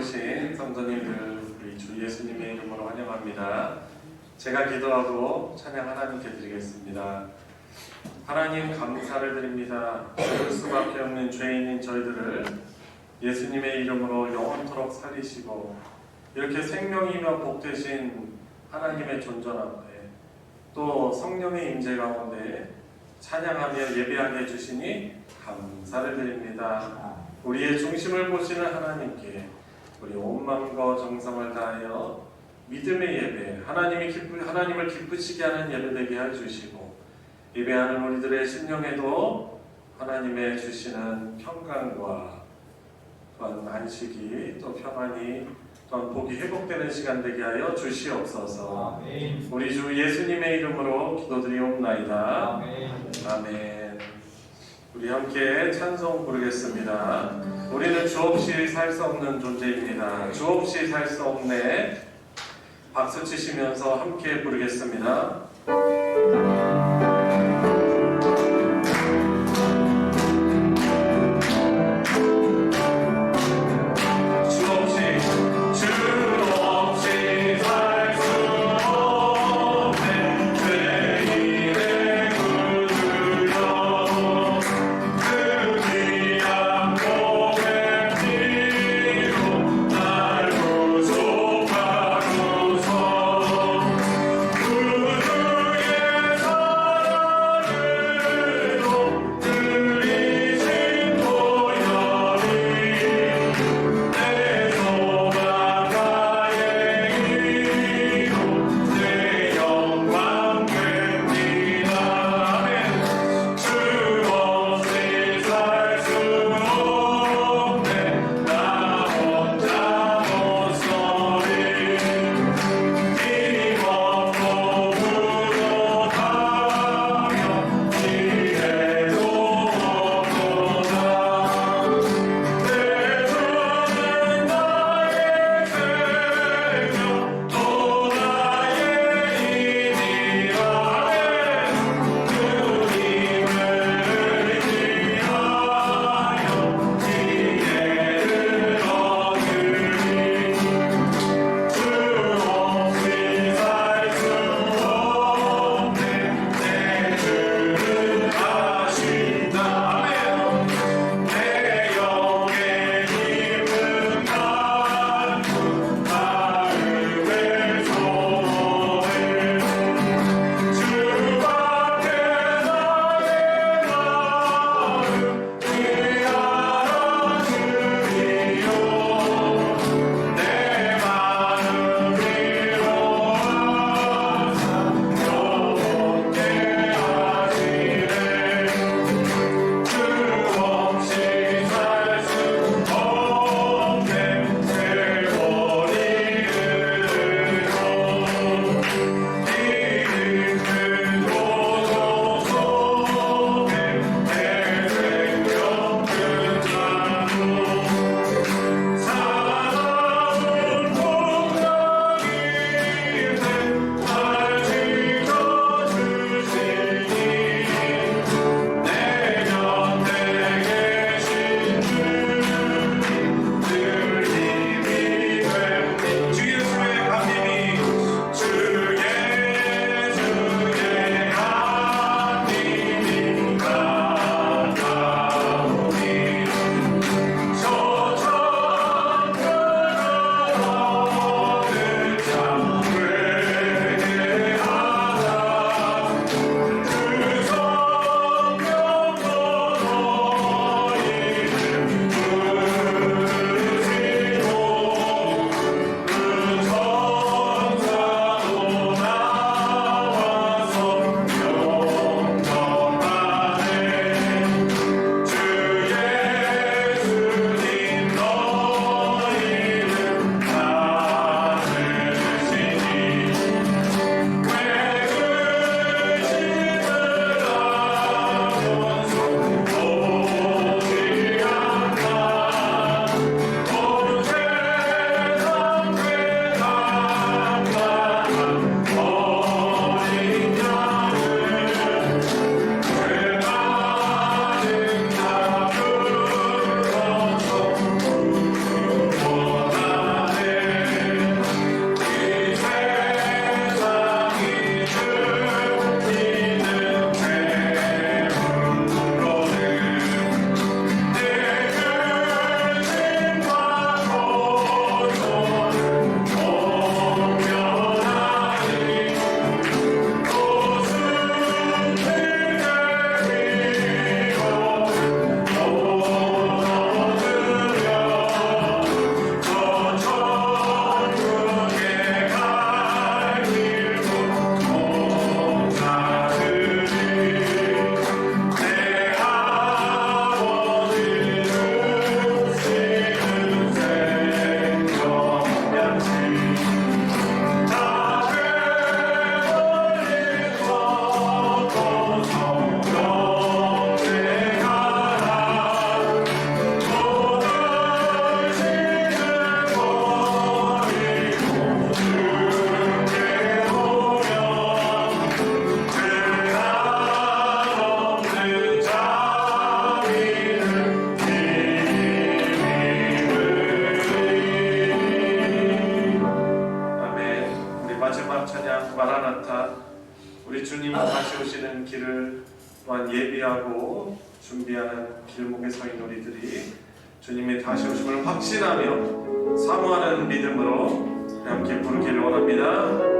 오신 성도님들 우리 주 예수님의 이름으로 환영합니다. 제가 기도하고 찬양 하나님께 드리겠습니다. 하나님 감사를 드립니다. 죽을 수밖에 없는 죄인인 저희들을 예수님의 이름으로 영원토록 살리시고 이렇게 생명이며 복되신 하나님의 존전 앞에 또 성령의 임재 가운데 찬양하며 예배하게 해주시니 감사를 드립니다. 우리의 중심을 보시는 하나님께 우리 온 마음과 정성을 다하여 믿음의 예배, 하나님을 기쁘시게 하는 예배 되게 해주시고 예배하는 우리들의 심령에도 하나님의 주시는 평강과 또한 안식이 또 평안이 또한 복이 회복되는 시간 되게 하여 주시옵소서. 아멘. 우리 주 예수님의 이름으로 기도드리옵나이다. 아멘. 아멘. 우리 함께 찬송 부르겠습니다. 우리는 주 없이 살 수 없는 존재입니다. 주 없이 살 수 없네. 박수 치시면서 함께 부르겠습니다. 주 이제 주님이 다시 오시는 길을 또한 예비하고 준비하는 길목에 서 있는 우리들이 주님의 다시 오심을 확신하며 사모하는 믿음으로 함께 부르기를 원합니다.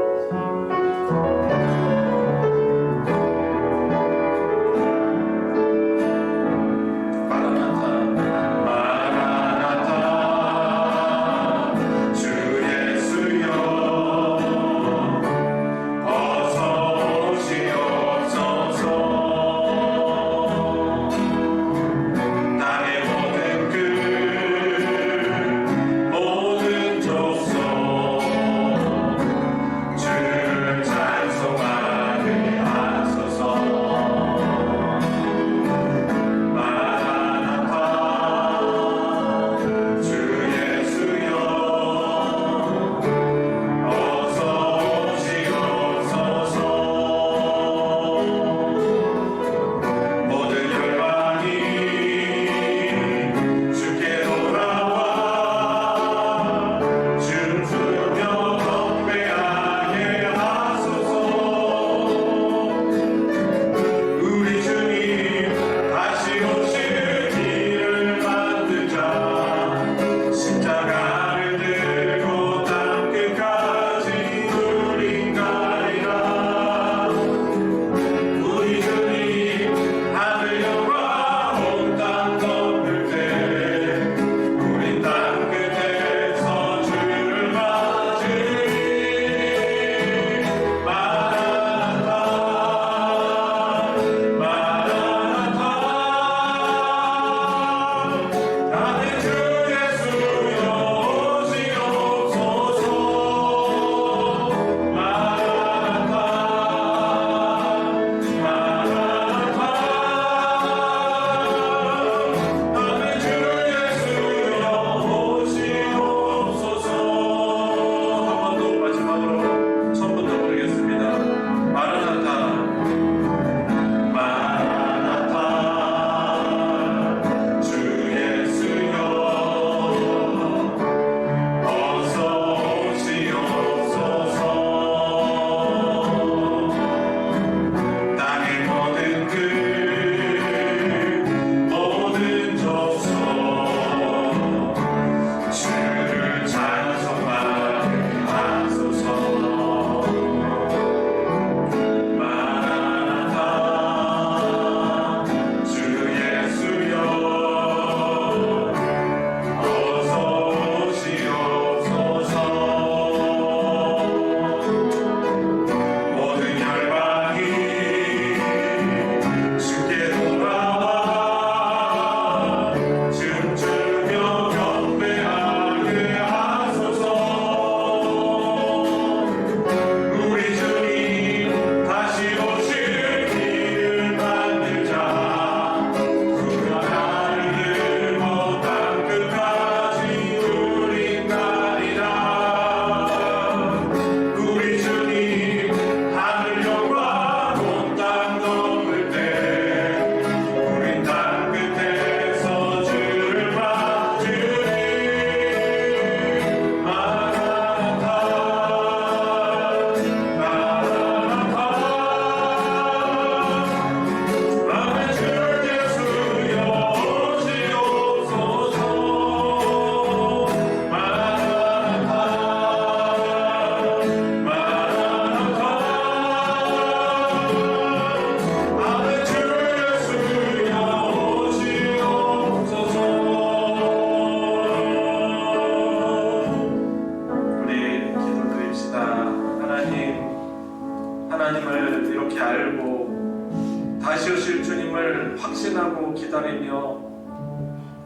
하나님을 이렇게 알고 다시 오실 주님을 확신하고 기다리며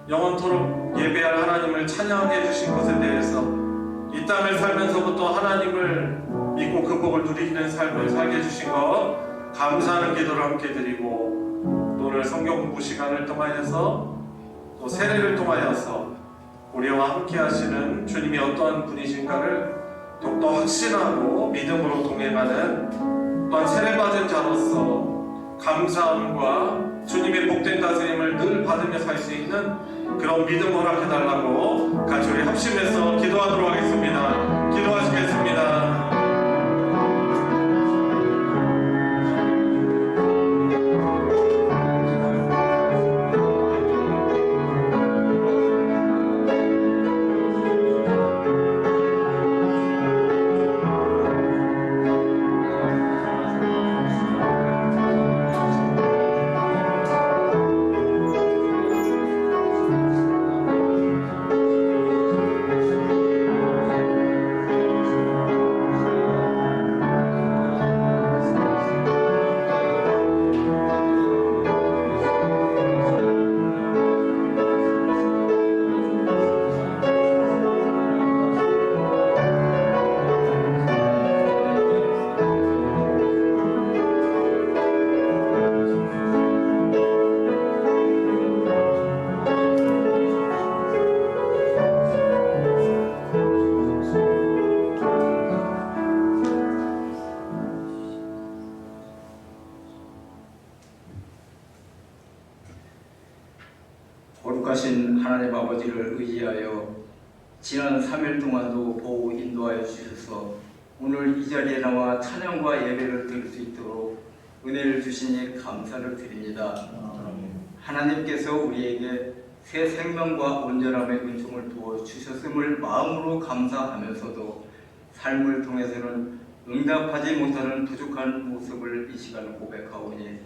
영원토록 예배할 하나님을 찬양해 주신 것에 대해서 이 땅을 살면서부터 하나님을 믿고 그 복을 누리는 삶을 살게 해주신 것 감사하는 기도를 함께 드리고 또 오늘 성경 공부 시간을 통하여서 또 세례를 통하여서 우리와 함께 하시는 주님이 어떠한 분이신가를 더욱더 확신하고 믿음으로 동행하는 또한 세례받은 자로서 감사함과 주님의 복된 다스림을 늘 받으며 살 수 있는 그런 믿음 허락해달라고 같이 우리 합심해서 기도하도록 하겠습니다. 기도하시겠습니다. 거룩하신 하나님 아버지를 의지하여 지난 3일 동안도 보호 인도하여 주셔서 오늘 이 자리에 나와 찬양과 예배를 드릴 수 있도록 은혜를 주시니 감사를 드립니다. 하나님께서 우리에게 새 생명과 온전함의 은총을 부어 주셨음을 마음으로 감사하면서도 삶을 통해서는 응답하지 못하는 부족한 모습을 이 시간 고백하오니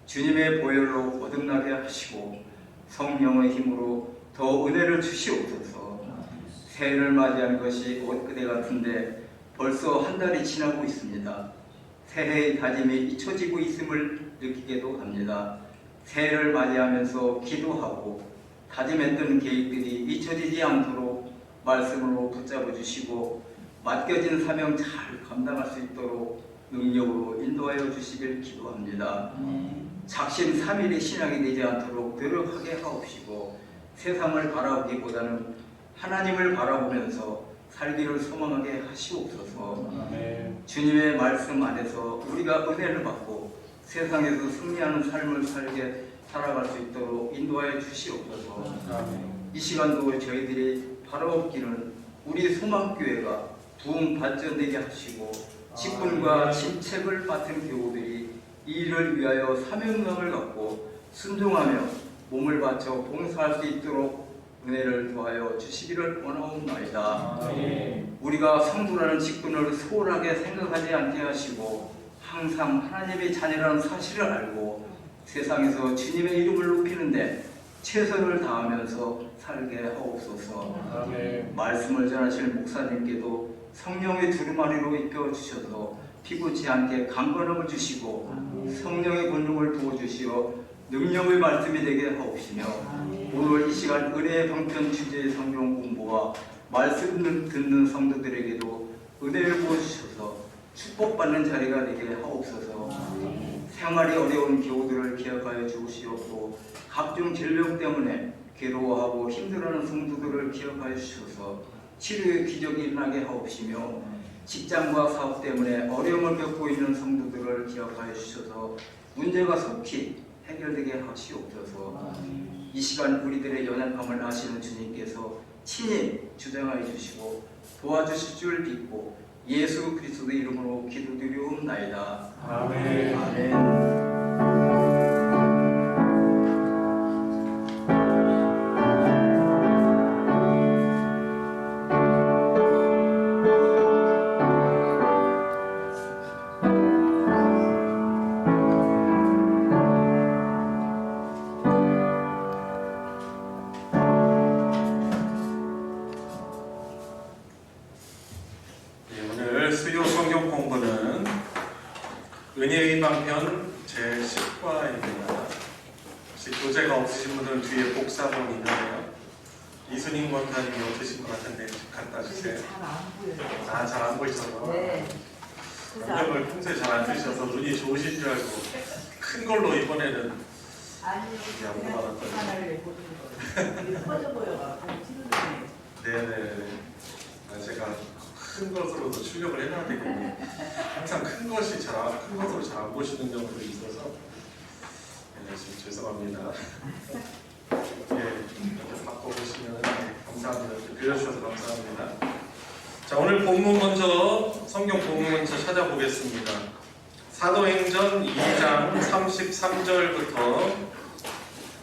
주님의 보혈로 거듭나게 하시고 성령의 힘으로 더 은혜를 주시옵소서. 새해를 맞이한 것이 엊그제 같은데 벌써 한 달이 지나고 있습니다. 새해의 다짐이 잊혀지고 있음을 느끼게도 합니다. 새해를 맞이하면서 기도하고 다짐했던 계획들이 잊혀지지 않도록 말씀으로 붙잡아 주시고 맡겨진 사명 잘 감당할 수 있도록 능력으로 인도하여 주시길 기도합니다. 작심 삼일의 신앙이 되지 않도록 노력하게 하옵시고 세상을 바라보기보다는 하나님을 바라보면서 살기를 소망하게 하시옵소서. 주님의 말씀 안에서 우리가 은혜를 받고 세상에서 승리하는 삶을 살아갈 수 있도록 인도하여 주시옵소서. 이 시간도 저희들이 바라옵기는 우리 소망교회가 부흥 발전되게 하시고 직분과 직책을 맡은 교우들이 이 일을 위하여 사명감을 갖고 순종하며 몸을 바쳐 봉사할 수 있도록 은혜를 더하여 주시기를 원하옵나이다. 우리가 성도라는 직분을 소홀하게 생각하지 않게 하시고 항상 하나님의 자녀라는 사실을 알고 세상에서 주님의 이름을 높이는데 최선을 다하면서 살게 하옵소서. 말씀을 전하실 목사님께도 성령의 두루마리로 입혀주셔서 피곤치 않게 강건함을 주시고 성령의 권능을 부어주시어 능력의 말씀이 되게 하옵시며 오늘 이 시간 은혜의 방편 주제의 성경 공부와 말씀을 듣는 성도들에게도 은혜를 부어주셔서 축복받는 자리가 되게 하옵소서. 생활이 어려운 교우들을 기억하여 주시옵고 각종 질병 때문에 괴로워하고 힘들어하는 성도들을 기억하여 주셔서 치료의 기적이 일어나게 하옵시며 직장과 사업 때문에 어려움을 겪고 있는 성도들을 기억하여 주셔서 문제가 속히 해결되게 하시옵소서. 이 시간 우리들의 연약함을 아시는 주님께서 친히 주장하여 주시고 도와주실 줄 믿고 예수 그리스도의 이름으로 기도드리옵나이다. 아멘. 아멘. 은혜의 방편 제10과입니다. 혹시 교재가 없으신 분들은 뒤에 복사본 있는데요. 이순인 권사님이 없으신 것 같은데 갖다 주세요. 잘 안 보이셔서. 네. 안경을 평소에 잘 안 쓰셔서 눈이 좋으신 줄 알고 큰 걸로 이번에는 아니요. 안 받았더니. 하나를 보는 거예요. 커져 보여가지고 찍어주세요. 네네. 제가 큰 것으로도 출력을 해놔야 되겠네요. 항상 큰 것으로 잘 안 보시는 경우들이 있어서 지금 죄송합니다. 이렇게 바꿔보시면 감사합니다. 그려주셔서 감사합니다. 자, 오늘 본문 먼저 성경 본문 먼저 찾아보겠습니다. 사도행전 2장 33절부터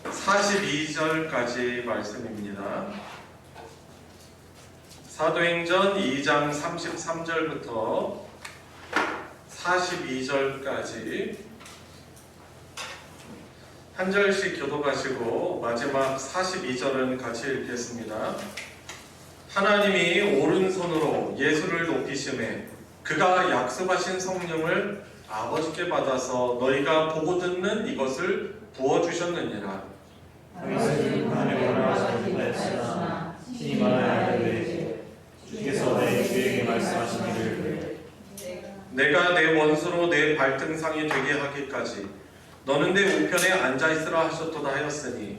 42절까지 말씀입니다. 사도행전 2장 33절부터 42절까지 한 절씩 교독하시고 마지막 42절은 같이 읽겠습니다. 하나님이 오른손으로 예수를 높이심에 그가 약속하신 성령을 아버지께 받아서 너희가 보고 듣는 이것을 부어주셨느니라. 당신은 하나님의 원하시는 말씀이나 신이 말하여 이르되 주께서 내 주에게 말씀하시기를 내가 내 원수로 내 발등상이 되게 하기까지 너는 내 우편에 앉아있으라 하셨도다 하였으니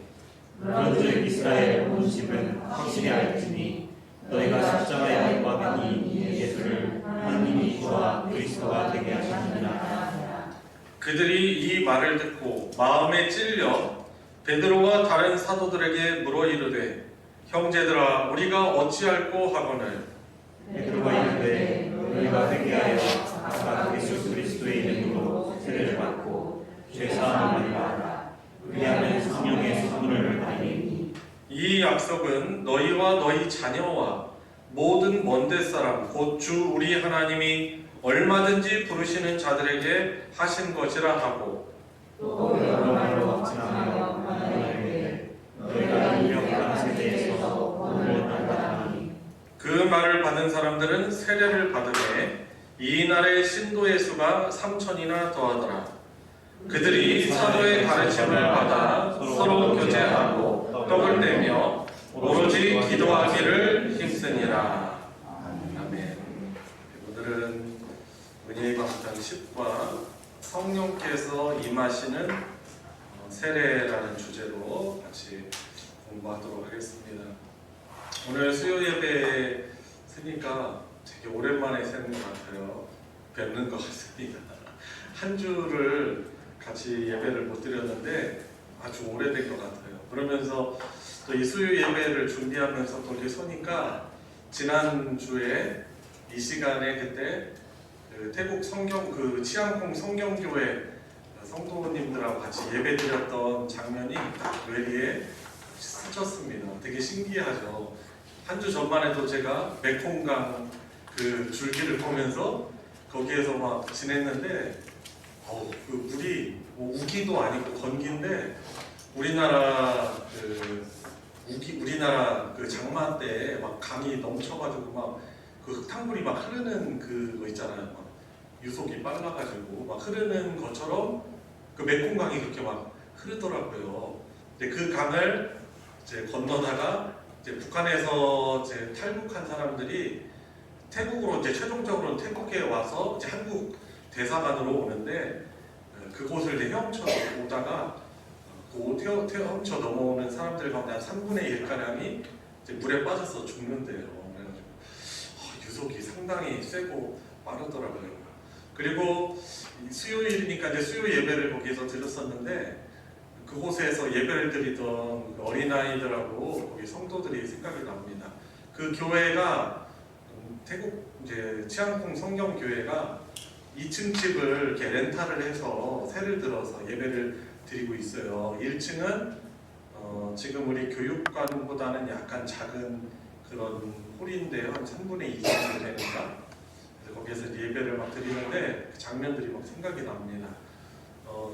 그런즉 이스라엘 온 집은 확실히 알지니 너희가 십자가에 못 박으니 예수를 하나님이 주와 그리스도가 되게 하셨느니라. 그들이 이 말을 듣고 마음에 찔려 베드로와 다른 사도들에게 물어 이르되 형제들아 우리가 어찌할꼬 하거늘 베드로가 이르되 너희가 회개하여 아까 예수 그리스도의 이름으로 세례를 받고 죄 사함을 받아 그리하면 성령의 선물을 받으니 이 약속은 너희와 너희 자녀와 모든 먼데 사람 곧 주 우리 하나님이 얼마든지 부르시는 자들에게 하신 것이라 하고 또 여러 말로 확증하며 말하되 너희가 유력한 세대에서 구원을 받았나니 그 말을 받은 사람들은 세례를 받으매 이날의 신도의 수가 3,000이나 더하더라. 그들이 사도의 가르침을 받아 서로 교제하고 떡을 떼며 오로지 기도하기를 힘쓰니라. 아멘. 오늘은 은혜의 감당 10과 성령께서 임하시는 세례라는 주제로 같이 공부하도록 하겠습니다. 오늘 수요 예배 쓰니까 되게 오랜만에 새는 것 같아요. 뵙는 것 같습니다. 한 주를 같이 예배를 못 드렸는데 아주 오래된 것 같아요. 그러면서 또 이 수요 예배를 준비하면서 또 이렇게 서니까 지난주에 이 시간에 그때 그 태국 성경 그 치앙콩 성경교회 성도님들하고 같이 예배 드렸던 장면이 딱 뇌리에 스쳤습니다. 되게 신기하죠. 한 주 전만에도 제가 메콩강 그 줄기를 보면서 거기에서 막 지냈는데 그 물이 뭐 우기도 아니고 건기인데 우리나라 그 장마 때 막 강이 넘쳐가지고 막 그 흙탕물이 막 흐르는 그거 있잖아요. 막 유속이 빨라가지고 막 흐르는 것처럼 그 메콩강이 그렇게 막 흐르더라고요. 근데 그 강을 이제 건너다가 이제 북한에서 이제 탈북한 사람들이 태국으로 이제 최종적으로 태국에 와서 이제 한국 대사관으로 오는데 그곳을 이제 헤엄쳐 오다가 그 헤엄쳐 넘어오는 사람들 가운데 한 3분의 1가량이 이제 물에 빠져서 죽는데요. 그래가지고 유속이 상당히 세고 빠르더라고요. 그리고 수요일이니까 이제 수요 예배를 거기서 드렸었는데 그곳에서 예배를 드리던 어린아이들하고 거기 성도들이 생각이 납니다. 그 교회가 태국 이제 치앙콩 성경교회가 2층 집을 이렇게 렌탈을 해서 세를 들어서 예배를 드리고 있어요. 1층은 지금 우리 교육관보다는 약간 작은 그런 홀인데요. 한 3분의 2 정도 되니까 거기에서 예배를 막 드리는데 그 장면들이 막 생각이 납니다.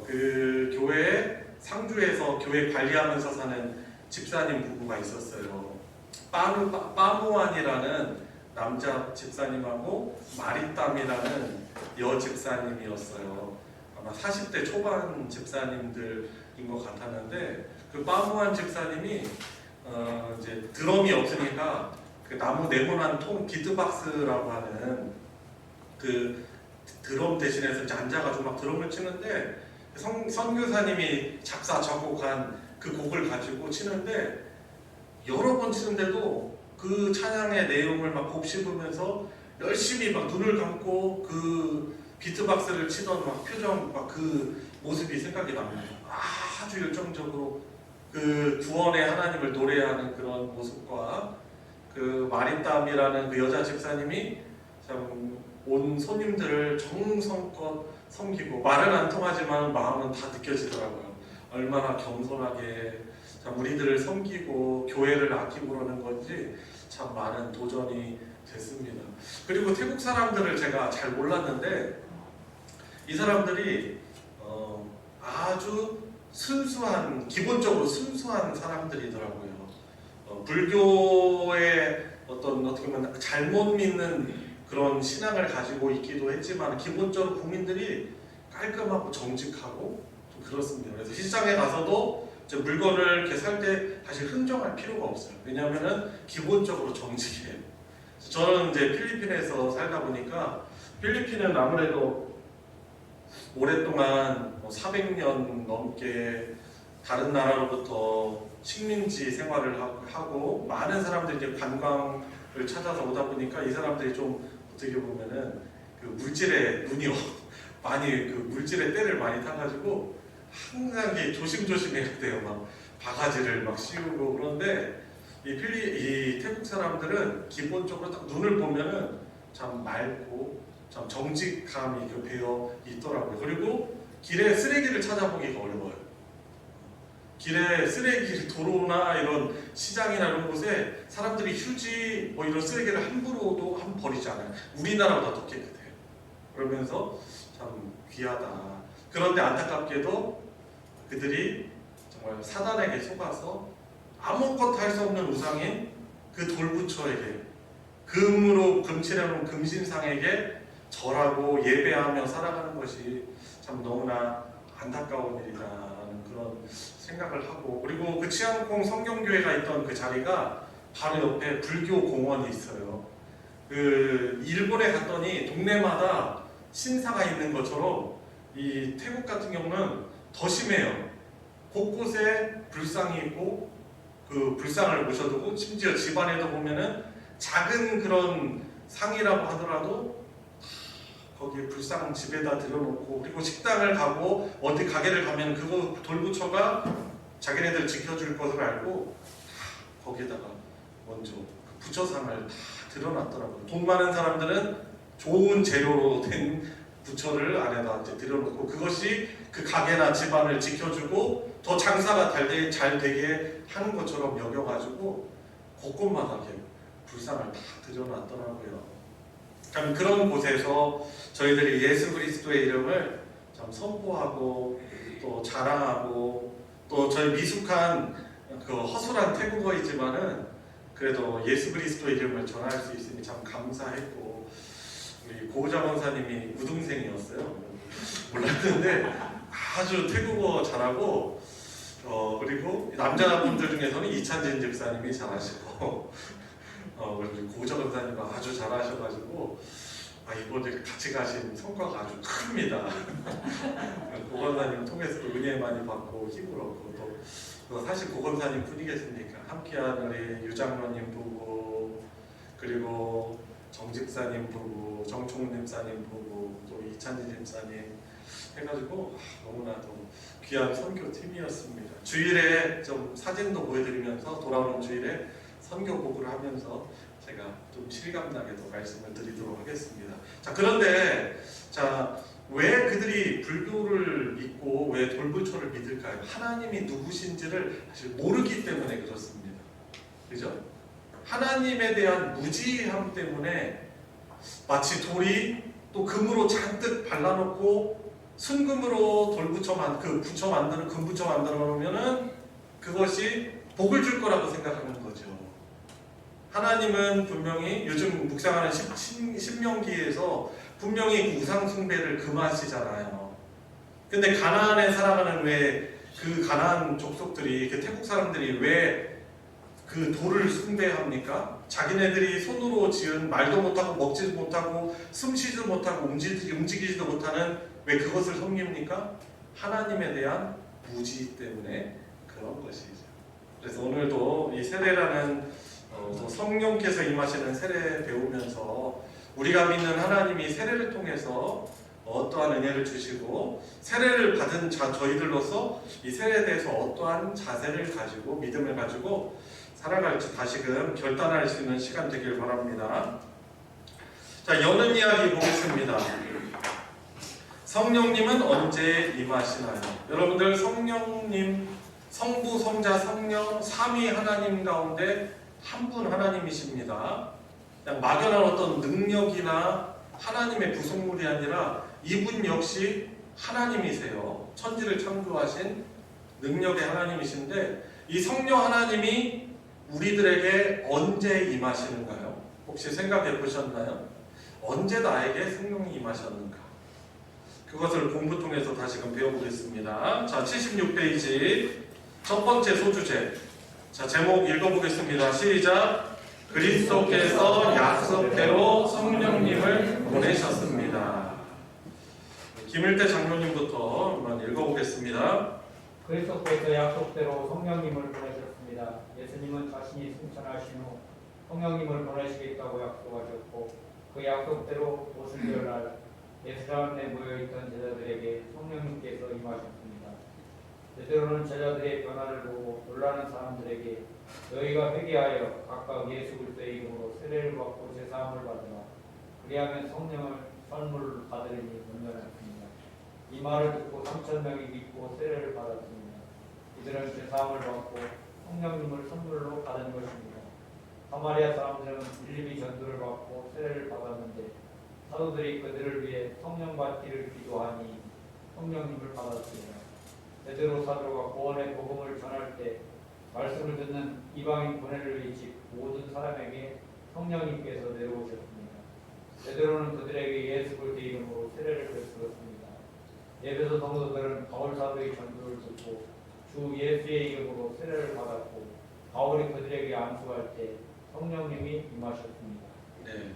그 교회에 상주에서 교회 관리하면서 사는 집사님 부부가 있었어요. 빠무안이라는 남자 집사님하고 마리땀이라는 여 집사님이었어요. 아마 40대 초반 집사님들인 것 같았는데 그 빠무안 집사님이 이제 드럼이 없으니까 그 나무 네모난 통 비트박스라고 하는 그 드럼 대신해서 이제 앉아가지고 막 드럼을 치는데 선교사님이 작사 작곡한 그 곡을 가지고 치는데 여러 번 치는데도 그 찬양의 내용을 막 곱씹으면서 열심히 막 눈을 감고 그 비트박스를 치던 막 표정 막 그 모습이 생각이 납니다. 아주 열정적으로 그 구원의 하나님을 노래하는 그런 모습과 그 마리땀이라는 그 여자 집사님이 참 온 손님들을 정성껏 섬기고 말은 안 통하지만 마음은 다 느껴지더라고요. 얼마나 겸손하게 참 우리들을 섬기고 교회를 아끼고 그러는 건지 참 많은 도전이 됐습니다. 그리고 태국 사람들을 제가 잘 몰랐는데 이 사람들이 아주 순수한, 기본적으로 순수한 사람들이더라고요. 불교의 어떻게 보면 잘못 믿는 그런 신앙을 가지고 있기도 했지만 기본적으로 국민들이 깔끔하고 정직하고 좀 그렇습니다. 그래서 시장에 가서도 이제 물건을 이렇게 살 때 사실 흥정할 필요가 없어요. 왜냐하면은 기본적으로 정직해요. 저는 이제 필리핀에서 살다 보니까 필리핀은 아무래도 오랫동안 400년 넘게 다른 나라로부터 식민지 생활을 하고 많은 사람들이 이제 관광을 찾아서 오다 보니까 이 사람들이 좀 어떻게 보면은 그 물질의 눈이 많이 그 물질의 때를 많이 타가지고 항상 이게 조심조심해야 돼요. 막 바가지를 막 씌우고. 그런데 이 태국 사람들은 기본적으로 딱 눈을 보면은 참 맑고 참 정직함이 배어 있더라고요. 그리고 길에 쓰레기를 찾아보기가 어려워요. 길에 쓰레기, 도로나 이런 시장이나 이런 곳에 사람들이 휴지 뭐 이런 쓰레기를 함부로도 버리지 않아요. 우리나라보다 더 깨끗해요. 그러면서 참 귀하다. 그런데 안타깝게도 그들이 정말 사단에게 속아서 아무것도 할 수 없는 우상인 그 돌부처에게, 금으로 금칠해놓은 금신상에게 절하고 예배하며 살아가는 것이 참 너무나 안타까운 일이다라는 그런 생각을 하고, 그리고 그 치앙콩 성경교회가 있던 그 자리가 바로 옆에 불교 공원이 있어요. 그 일본에 갔더니 동네마다 신사가 있는 것처럼 이 태국 같은 경우는 더 심해요. 곳곳에 불상이 있고 그 불상을 모셔두고, 심지어 집안에도 보면은 작은 그런 상이라고 하더라도 거기에 불상 집에다 들여놓고, 그리고 식당을 가고 어디 가게를 가면 그거 돌부처가 자기네들 지켜줄 것을 알고 거기에다가 먼저 그 부처상을 다 들여놨더라고요. 돈 많은 사람들은 좋은 재료로 된 부처를 안에다 이제 들여놓고, 그것이 그 가게나 집안을 지켜주고 더 장사가 잘 되게 하는 것처럼 여겨가지고 곳곳마다 이렇게 불상을 다 들여놨더라고요. 참 그런 곳에서 저희들이 예수 그리스도의 이름을 참 선포하고 또 자랑하고, 또 저희 미숙한 그 허술한 태국어이지만은 그래도 예수 그리스도의 이름을 전할 수 있으니 참 감사했고, 우리 고우자 권사님이 우등생이었어요. 몰랐는데 아주 태국어 잘하고, 그리고 남자분들 중에서는 이찬진 집사님이 잘하시고, 우리 고우자 권사님이 아주 잘하셔가지고 이번에 같이 가신 성과가 아주 큽니다. 고 권사님 통해서 은혜 많이 받고 힘을 얻고, 또 사실 고 권사님 뿐이겠습니까? 함께하는 우리 유장로님 부부, 그리고 정집사님 부부, 정총훈 집사님 부부, 또 이찬진 집사님 해가지고 너무나도 귀한 선교팀이었습니다. 주일에 좀 사진도 보여드리면서 돌아오는 주일에 선교복을 하면서 제가 좀 실감나게도 말씀을 드리도록 하겠습니다. 자, 그런데 왜 그들이 불교를 믿고 왜 돌부처를 믿을까요? 하나님이 누구신지를 사실 모르기 때문에 그렇습니다. 그죠? 하나님에 대한 무지함 때문에 마치 돌이 또 금으로 잔뜩 발라놓고 순금으로 부처 만드는 금부처 만들어 놓으면은 그것이 복을 줄 거라고 생각하는 거죠. 하나님은 분명히 요즘 묵상하는 신명기에서 분명히 우상 숭배를 금하시잖아요. 근데 가나안에 살아가는 왜 그 가나안 족속들이, 그 태국 사람들이 왜 그 돌을 숭배합니까? 자기네들이 손으로 지은 말도 못하고 먹지도 못하고 숨쉬지도 못하고 움직이지도 못하는 왜 그것을 섬깁니까? 하나님에 대한 무지 때문에 그런 것이죠. 그래서 오늘도 이 세례라는 성령께서 임하시는 세례 배우면서 우리가 믿는 하나님이 세례를 통해서 어떠한 은혜를 주시고, 세례를 받은 저희들로서 이 세례에 대해서 어떠한 자세를 가지고 믿음을 가지고 살아갈지 다시금 결단할 수 있는 시간 되길 바랍니다. 자, 여는 이야기 보겠습니다. 성령님은 언제 임하시나요? 여러분들, 성령님, 성부, 성자, 성령, 삼위 하나님 가운데 한 분 하나님이십니다. 그냥 막연한 어떤 능력이나 하나님의 부속물이 아니라 이분 역시 하나님이세요. 천지를 창조하신 능력의 하나님이신데, 이 성령 하나님이 우리들에게 언제 임하시는가요? 혹시 생각해 보셨나요? 언제 나에게 성령이 임하셨는가? 그것을 공부 통해서 다시금 배워보겠습니다. 자, 76페이지 첫 번째 소주제. 자, 제목 읽어보겠습니다. 시작. 그리스도께서 약속대로 성령님을 보내셨습니다. 김일태 장로님부터 한번 읽어보겠습니다. 그리스도께서 약속대로 성령님을 보내셨습니다. 예수님은 자신이 승천하신 후 성령님을 보내시겠다고 약속하셨고, 그 약속대로 오순절날 예루살렘에 모여있던 제자들에게 성령님께서 임하셨습니다. 때때로는 제자들의 변화를 보고 놀라는 사람들에게 너희가 회개하여 각각 예수 그리스도의 이름으로 세례를 받고 제사함을 받으라. 그리하면 성령을 선물로 받으리니 문전했습니다. 이 말을 듣고 3,000명이 믿고 세례를 받았습니다. 이들은 제사함을 받고 성령님을 선물로 받은 것입니다. 사마리아 사람들은 빌립이 전도를 받고 세례를 받았는데 사도들이 그들을 위해 성령 받기를 기도하니 성령님을 받았습니다. 베드로 사도가 구원의 복음을 전할 때 말씀을 듣는 이방인 보내를 위해 집 모든 사람에게 성령님께서 내려오셨습니다. 베드로는 그들에게 예수 그리스도의 이름으로 세례를 베풀었습니다. 에베소 성도들은 바울 사도의 전도를 듣고 주 예수의 이름으로 세례를 받았고 바울이 그들에게 안수할 때 성령님이 임하셨습니다. 네.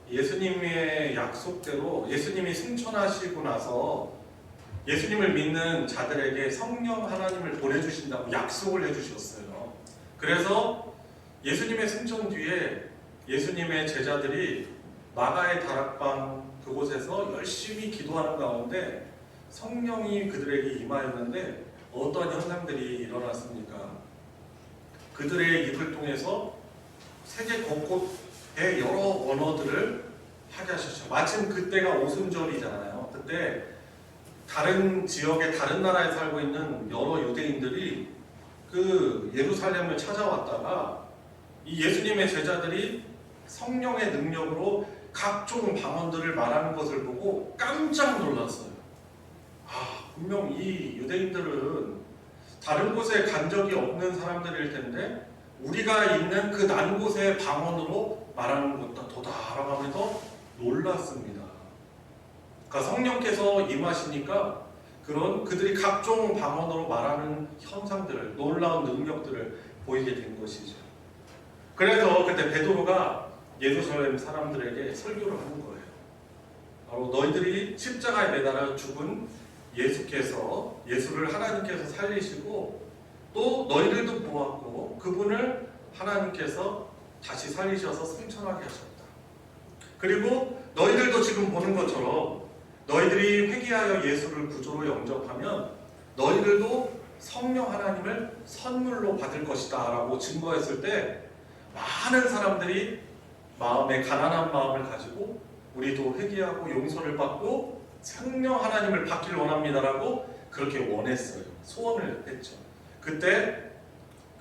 예수님의 약속대로 예수님이 승천하시고 나서 예수님을 믿는 자들에게 성령 하나님을 보내주신다고 약속을 해주셨어요. 그래서 예수님의 승천 뒤에 예수님의 제자들이 마가의 다락방 그곳에서 열심히 기도하는 가운데 성령이 그들에게 임하였는데 어떤 현상들이 일어났습니까? 그들의 입을 통해서 세계 곳곳의 여러 언어들을 하게 하셨죠. 마침 그때가 오순절이잖아요. 그때 다른 지역의 다른 나라에 살고 있는 여러 유대인들이 그 예루살렘을 찾아왔다가 이 예수님의 제자들이 성령의 능력으로 각종 방언들을 말하는 것을 보고 깜짝 놀랐어요. 분명 이 유대인들은 다른 곳에 간 적이 없는 사람들일 텐데 우리가 있는 그 난 곳의 방언으로 말하는 것보다 더다라고 하면서 놀랐습니다. 그러니까 성령께서 임하시니까 그런 그들이 각종 방언으로 말하는 현상들을, 놀라운 능력들을 보이게 된 것이죠. 그래서 그때 베드로가 예루살렘 사람들에게 설교를 하는 거예요. 바로 너희들이 십자가에 매달아 죽은 예수를 하나님께서 살리시고 또 너희들도 보았고 그분을 하나님께서 다시 살리셔서 승천하게 하셨다. 그리고 너희들도 지금 보는 것처럼 너희들이 회개하여 예수를 구주로 영접하면 너희들도 성령 하나님을 선물로 받을 것이다 라고 증거했을 때 많은 사람들이 마음에 가난한 마음을 가지고 우리도 회개하고 용서를 받고 성령 하나님을 받기를 원합니다라고 그렇게 원했어요. 소원을 했죠. 그때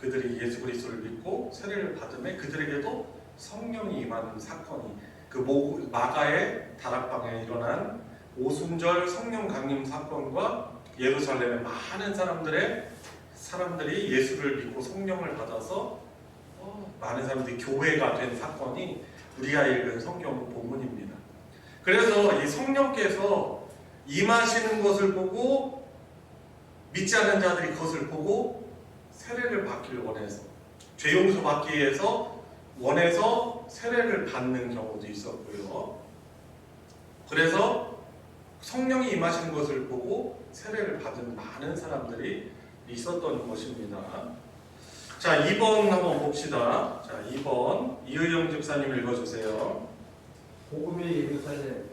그들이 예수 그리스도를 믿고 세례를 받음에 그들에게도 성령이 임하는 사건이 그 마가의 다락방에 일어난 오순절 성령 강림 사건과 예루살렘의 많은 사람들이 예수를 믿고 성령을 받아서 많은 사람들이 교회가 된 사건이 우리가 읽은 성경 본문입니다. 그래서 이 성령께서 임하시는 것을 보고 믿지 않는 자들이 그것을 보고 세례를 받기를 원해서 죄 용서 받기 위해서 원해서 세례를 받는 경우도 있었고요. 그래서 성령이 임하시는 것을 보고 세례를 받은 많은 사람들이 있었던 것입니다. 자, 2번 한번 봅시다. 자, 2번 이의영 집사님 읽어주세요. 복음의 예루살렘,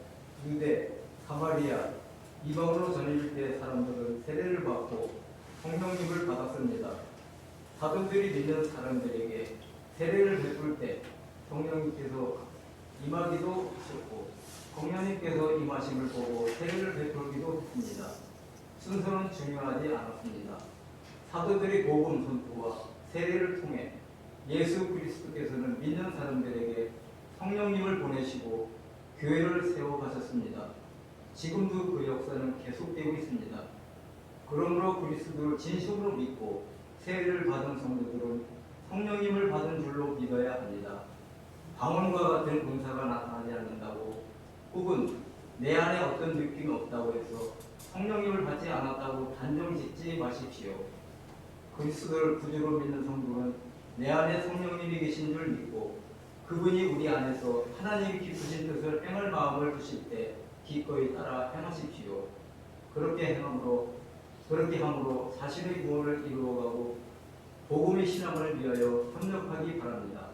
유대, 사마리아, 이방으로 전해질 때 사람들은 세례를 받고 성령님을 받았습니다. 사도들이 믿는 사람들에게 세례를 베풀 때 성령님께서 임하기도 하셨고 성령님께서 임하심을 보고 세례를 베풀기도 했습니다. 순서는 중요하지 않았습니다. 사도들이 복음 선포와 세례를 통해 예수 그리스도께서는 믿는 사람들에게 성령님을 보내시고 교회를 세워가셨습니다. 지금도 그 역사는 계속되고 있습니다. 그러므로 그리스도를 진심으로 믿고 세례를 받은 성도들은 성령님을 받은 줄로 믿어야 합니다. 방언과 같은 은사가 나타나지 않는다고 혹은 내 안에 어떤 느낌이 없다고 해서 성령님을 받지 않았다고 단정 짓지 마십시오. 그리스도를 구주로 믿는 성도는 내 안에 성령님이 계신 줄 믿고 그분이 우리 안에서 하나님 기쁘신 뜻을 행할 마음을 주실 때 기꺼이 따라 행하십시오. 그렇게 함으로 자신의 구원을 이루어가고 복음의 신앙을 위하여 협력하기 바랍니다.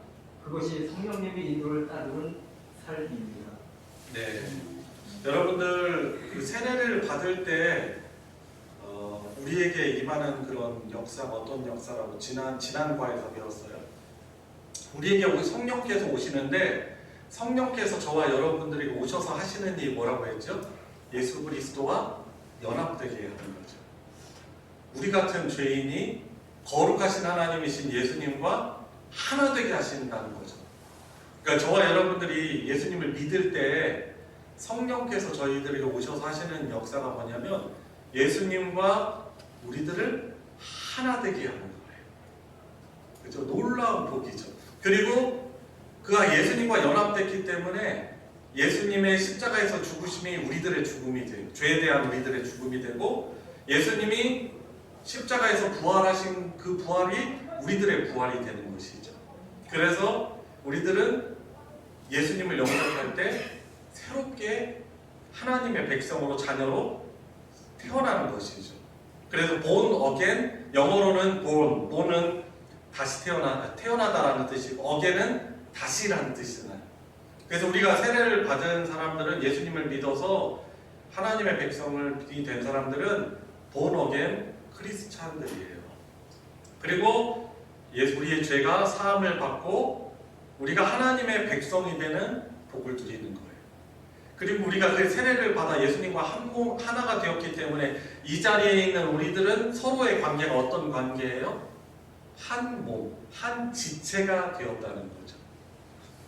그것이 성령님의 인도를 따르는 삶입니다. 네, 여러분들 그 세례를 받을 때 우리에게 임하는 그런 역사가 어떤 역사라고 지난과에서 배웠어요. 우리에게 성령께서 오시는데 성령께서 저와 여러분들에게 오셔서 하시는 일이 뭐라고 했죠? 예수 그리스도와 연합되게 하는 거죠. 우리 같은 죄인이 거룩하신 하나님이신 예수님과 하나 되게 하신다는 거죠. 그러니까 저와 여러분들이 예수님을 믿을 때 성령께서 저희들에게 오셔서 하시는 역사가 뭐냐면 예수님과 우리들을 하나 되게 하는 거예요. 그죠? 놀라운 복이죠. 그리고 그가 예수님과 연합됐기 때문에 예수님의 십자가에서 죽으심이 우리들의 죽음이 돼요. 죄에 대한 우리들의 죽음이 되고 예수님이 십자가에서 부활하신 그 부활이 우리들의 부활이 되는 것이죠. 그래서 우리들은 예수님을 영접할 때 새롭게 하나님의 백성으로 자녀로 태어나는 것이죠. 그래서 born again, 영어로는 born은 다시 태어나다라는 뜻이고 again은 다시라는 뜻이잖아요. 그래서 우리가 세례를 받은 사람들은 예수님을 믿어서 하나님의 백성이 된 사람들은 born again 크리스찬들이에요. 그리고 우리의 죄가 사함을 받고 우리가 하나님의 백성이 되는 복을 누리는 거예요. 그리고 우리가 그 세례를 받아 예수님과 하나가 되었기 때문에 이 자리에 있는 우리들은 서로의 관계가 어떤 관계예요? 한 몸, 한 지체가 되었다는 거죠.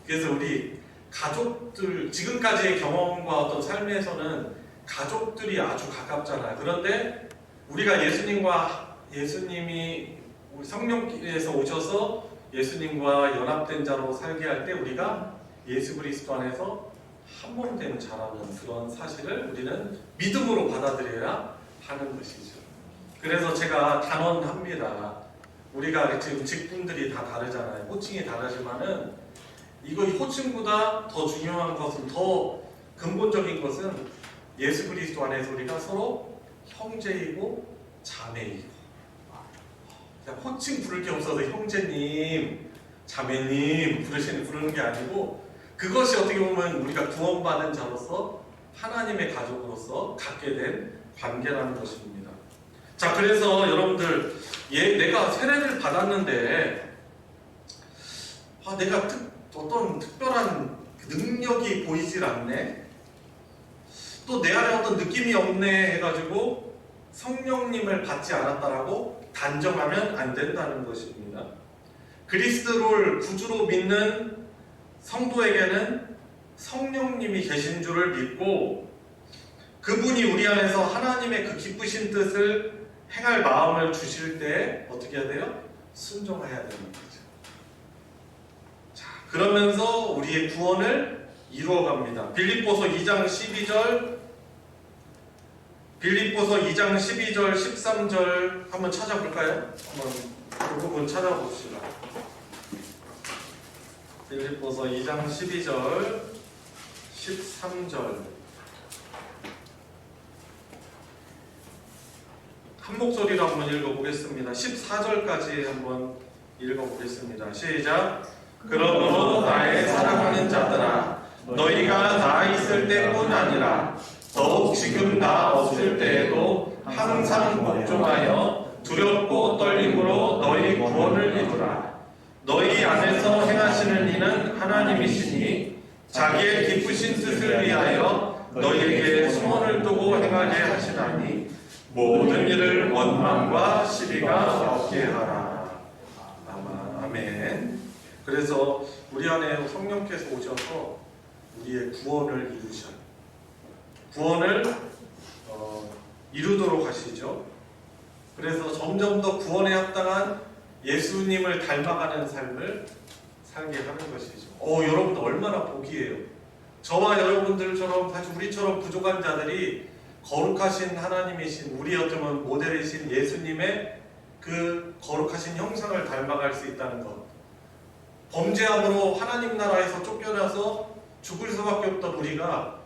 그래서 우리 가족들, 지금까지의 경험과 어떤 삶에서는 가족들이 아주 가깝잖아요. 그런데 우리가 예수님이 우리 성령께서 오셔서 예수님과 연합된 자로 살게 할 때 우리가 예수 그리스도 안에서 한 몸 되는 자라는 그런 사실을 우리는 믿음으로 받아들여야 하는 것이죠. 그래서 제가 단언합니다. 우리가 지금 직분들이 다 다르잖아요. 호칭이 다르지만은 이 호칭보다 더 중요한 것은, 더 근본적인 것은 예수 그리스도 안에서 우리가 서로 형제이고 자매이고, 호칭 부를 게 없어서 형제님, 자매님 부르는 게 아니고 그것이 어떻게 보면 우리가 구원받은 자로서 하나님의 가족으로서 갖게 된 관계라는 것입니다. 자, 그래서 여러분들 내가 세례를 받았는데 내가 어떤 특별한 능력이 보이질 않네, 또 내 안에 어떤 느낌이 없네 해가지고 성령님을 받지 않았다라고 단정하면 안 된다는 것입니다. 그리스도를 구주로 믿는 성도에게는 성령님이 계신 줄을 믿고 그분이 우리 안에서 하나님의 그 기쁘신 뜻을 행할 마음을 주실 때 어떻게 해야 돼요? 순종해야 되는 거죠. 자, 그러면서 우리의 구원을 이루어갑니다. 빌립보서 2장 12절, 13절 한번 찾아볼까요? 한번 그 부분 찾아봅시다. 빌립보서 2장 12절, 13절 한 목소리로 한번 읽어보겠습니다. 14절까지 한번 읽어보겠습니다. 시작! 그러므로 나의 사랑하는 자들아, 너희가 나 있을 때뿐 아니라 더욱 지금 나 없을 때에도 항상 복종하여 두렵고 떨림으로 너희 구원을 이루라. 너희 안에서 행하시는 이는 하나님이시니 자기의 기쁘신 뜻을 위하여 너희에게 소원을 두고 행하게 하시나니 모든 일을 원망과 시비가 없게 하라. 아멘. 그래서 우리 안에 성령께서 오셔서 우리의 구원을 이루셔요. 구원을 이루도록 하시죠. 그래서 점점 더 구원에 합당한 예수님을 닮아가는 삶을 살게 하는 것이죠. 여러분들 얼마나 복이에요. 저와 여러분들처럼, 사실 우리처럼 부족한 자들이 거룩하신 하나님이신, 우리 어쩌면 모델이신 예수님의 그 거룩하신 형상을 닮아갈 수 있다는 것. 범죄함으로 하나님 나라에서 쫓겨나서 죽을 수밖에 없던 우리가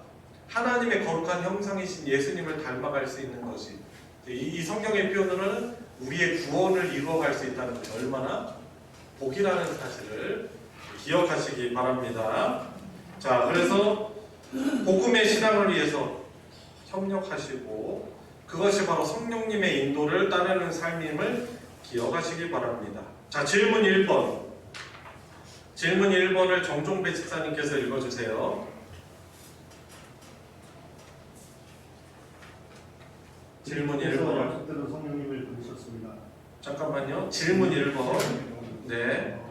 하나님의 거룩한 형상이신 예수님을 닮아갈 수 있는 것이, 이 성경의 표현으로는 우리의 구원을 이루어갈 수 있다는 것이 얼마나 복이라는 사실을 기억하시기 바랍니다. 자, 그래서 복음의 신앙을 위해서 협력하시고 그것이 바로 성령님의 인도를 따르는 삶임을 기억하시기 바랍니다. 자, 질문 1번. 질문 1번을 정종배 집사님께서 읽어주세요. 질문 1번. 약속대로 성령님을 보내셨습니다. 잠깐만요. 질문 1번. 네.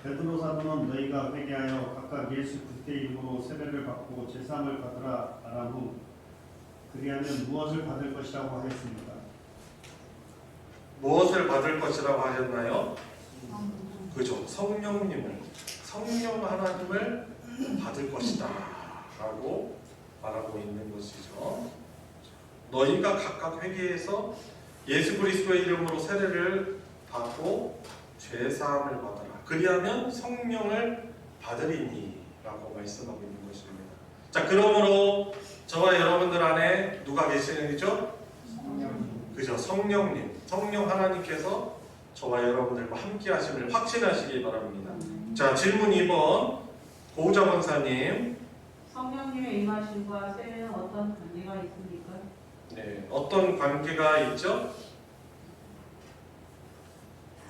베드로 사도는 너희가 회개하여 각각 예수 그리스도의 이름으로 세례를 받고 제사함을 받으라 말한 후 그리하면 무엇을 받을 것이라고 하였습니까? 무엇을 받을 것이라고 하셨나요? 그죠. 성령 하나님을 받을 것이다 라고 말하고 있는 것이죠. 너희가 각각 회개해서 예수 그리스도의 이름으로 세례를 받고 죄사함을 받아라. 그리하면 성령을 받으리니 라고 말씀하고 있는 것입니다. 자, 그러므로 저와 여러분들 안에 누가 계시는 거죠? 그죠. 성령님, 성령 하나님께서 저와 여러분들과 함께 하심을 확신하시기 바랍니다. 자, 질문 2번 고우자 권사님. 성령님의 임하심과 세례는 어떤 관계가 있습니까? 네, 어떤 관계가 있죠?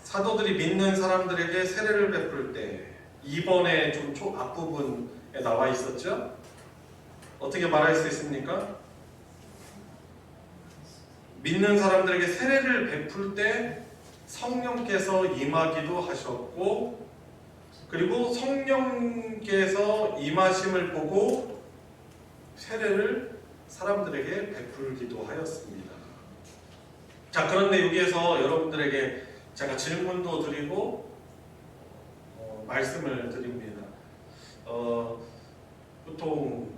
사도들이 믿는 사람들에게 세례를 베풀 때 2번에 좀 앞부분에 나와 있었죠? 어떻게 말할 수 있습니까? 믿는 사람들에게 세례를 베풀 때 성령께서 임하기도 하셨고, 그리고 성령께서 임하심을 보고 세례를 사람들에게 베풀기도 하였습니다. 자, 그런데 여기에서 여러분들에게 제가 질문도 드리고 말씀을 드립니다. 보통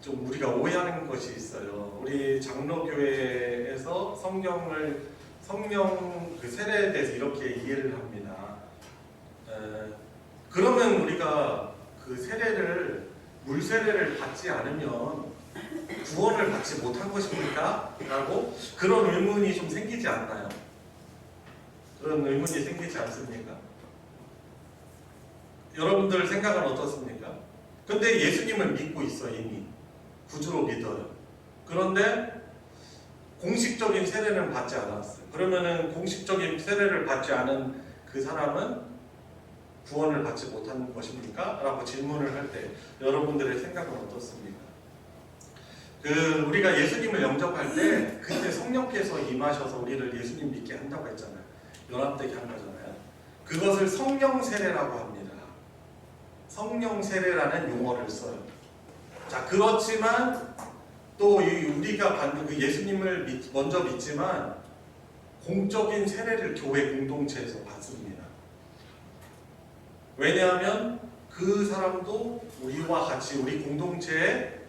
좀 우리가 오해하는 것이 있어요. 우리 장로교회에서 성령 그 세례에 대해서 이렇게 이해를 합니다. 그러면 우리가 그 세례를 물 세례를 받지 않으면 구원을 받지 못한 것입니까? 라고 그런 의문이 좀 생기지 않나요? 그런 의문이 생기지 않습니까? 여러분들 생각은 어떻습니까? 근데 예수님을 믿고 있어. 이미 구주로 믿어요. 그런데 공식적인 세례는 받지 않았어요. 그러면은 공식적인 세례를 받지 않은 그 사람은 구원을 받지 못한 것입니까? 라고 질문을 할 때 여러분들의 생각은 어떻습니까? 우리가 예수님을 영접할 때 그때 성령께서 임하셔서 우리를 예수님 믿게 한다고 했잖아요. 연합되게 한 거잖아요. 그것을 성령 세례라고 합니다. 성령 세례라는 용어를 써요. 자, 그렇지만 또 우리가 받는 그 예수님을 먼저 믿지만 공적인 세례를 교회 공동체에서 받습니다. 왜냐하면 그 사람도 우리와 같이 우리 공동체에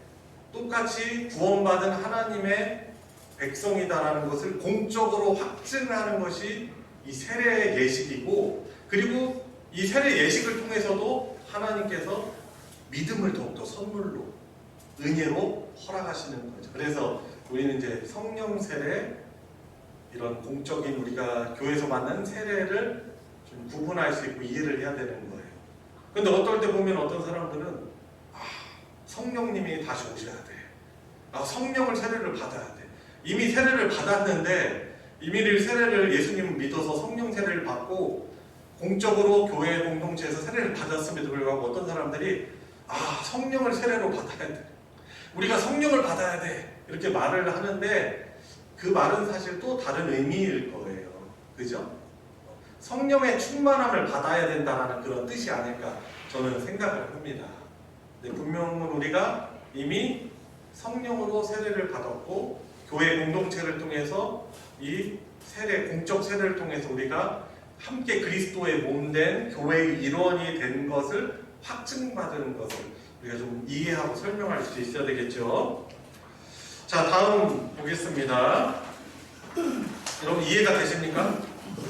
똑같이 구원받은 하나님의 백성이다라는 것을 공적으로 확증하는 것이 이 세례의 예식이고, 그리고 이 세례 예식을 통해서도 하나님께서 믿음을 더욱더 선물로 은혜로 허락하시는 거죠. 그래서 우리는 이제 성령 세례, 이런 공적인 우리가 교회에서 받는 세례를 좀 구분할 수 있고 이해를 해야 되는 거예요. 근데 어떨 때 보면 어떤 사람들은 성령님이 다시 오셔야 돼. 성령을 세례를 받아야 돼. 이미 세례를 받았는데 이미 세례를 예수님을 믿어서 성령 세례를 받고 공적으로 교회 공동체에서 세례를 받았음에도 불구하고 어떤 사람들이 성령을 세례로 받아야 돼. 우리가 성령을 받아야 돼. 이렇게 말을 하는데 그 말은 사실 또 다른 의미일 거예요. 그죠? 성령의 충만함을 받아야 된다는 그런 뜻이 아닐까 저는 생각을 합니다. 근데 분명은 우리가 이미 성령으로 세례를 받았고 교회 공동체를 통해서 이 공적 세례를 통해서 우리가 함께 그리스도의 몸된 교회의 일원이 된 것을 확증받은 것을 우리가 좀 이해하고 설명할 수 있어야 되겠죠. 자, 다음 보겠습니다. 여러분 이해가 되십니까?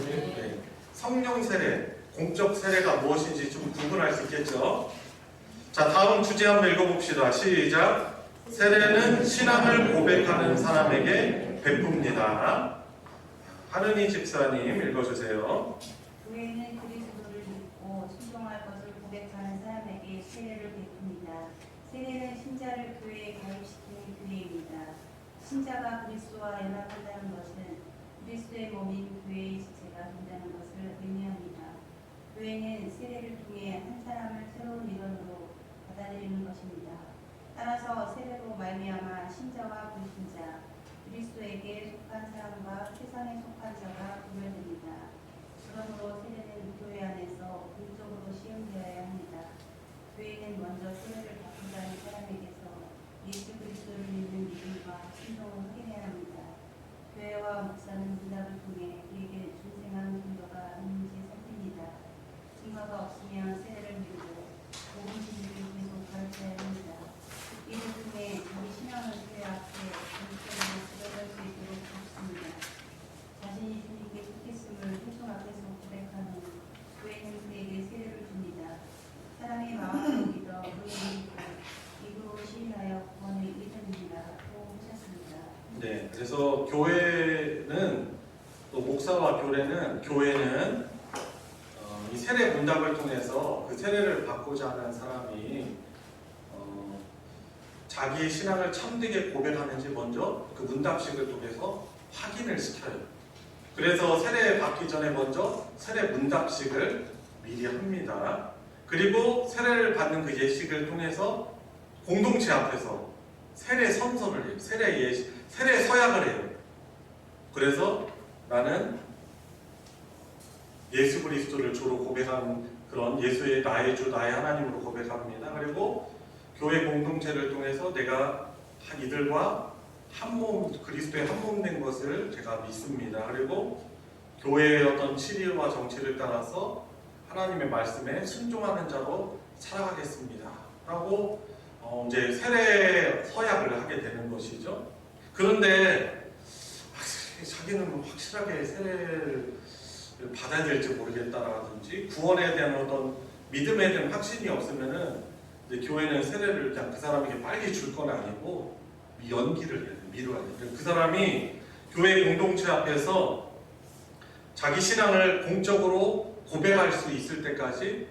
네. 성령 세례, 공적 세례가 무엇인지 좀 구분할 수 있겠죠. 자, 다음 주제 한번 읽어봅시다. 시작. 세례는 신앙을 고백하는 사람에게 베풉니다. 하느니 집사님 읽어주세요. 교회는 그리스도를 믿고 순종할 것을 고백하는 사람에게 세례를 베풉니다. 세례는 신자를 교회에 가입시키는 교회입니다. 신자가 그리스도와 연합한다는 것은 그리스도의 몸인 교회의 지체가 된다는 것을 의미합니다. 교회는 세례를 통해 한 사람을 새로운 일원으로 받아들이는 것입니다. 따라서 세례로 말미암아 신자와 불신자, 그리스도에게 속한 사람과 세상에 속한 자가 구별됩니다. 그러므로 세례는 교회 안에서 공적으로 시행되어야 합니다. 교회는 먼저 세례를 받는다는 사람에게서 예수 그리스도를 믿는 믿음과 신성을 확인해야 합니다. 교회와 목사는 문답을 통해 그에게 중생한 정도가 있는지 살핍니다. 증거가 없으면 세례를 믿고 복음 진리를 계속 가르쳐야 합니다. 이를 통해 자기 신앙을 교회 앞에 전체로 드러낼 수 있도록 돕습니다. 자신이 주님께 속했음을 회중 앞에서 고백한 후 교회는 그에게 세례를 줍니다. 사람의 마음을 믿어 의를 믿고 입으로 시인하여 구원을 이룹니다. 고 하셨습니다. 네, 그래서 교회는 또 목사와 교회는 이 세례 문답을 통해서 그 세례를 받고자 하는 사람이 자기의 신앙을 참되게 고백하는지 먼저 그 문답식을 통해서 확인을 시켜요. 그래서 세례 받기 전에 먼저 세례 문답식을 미리 합니다. 그리고 세례를 받는 그 예식을 통해서 공동체 앞에서 세례 선서를 해요. 세례 서약을 해요. 그래서 나는 예수 그리스도를 주로 고백한 그런 예수의 나의 주 나의 하나님으로 고백합니다. 그리고 교회 공동체를 통해서 내가 이들과 한몸 그리스도의 한몸 된 것을 제가 믿습니다. 그리고 교회의 어떤 치리와 정치를 따라서 하나님의 말씀에 순종하는 자로 살아가겠습니다. 라고 이제 세례 서약을 하게 되는 것이죠. 그런데 자기는 확실하게 세례를 받아야 될지 모르겠다라든지 구원에 대한 어떤 믿음에 대한 확신이 없으면은 이제 교회는 세례를 그냥 그 사람에게 빨리 줄 건 아니고 연기를 해야 돼요. 미뤄야 돼요. 그 사람이 교회 공동체 앞에서 자기 신앙을 공적으로 고백할 수 있을 때까지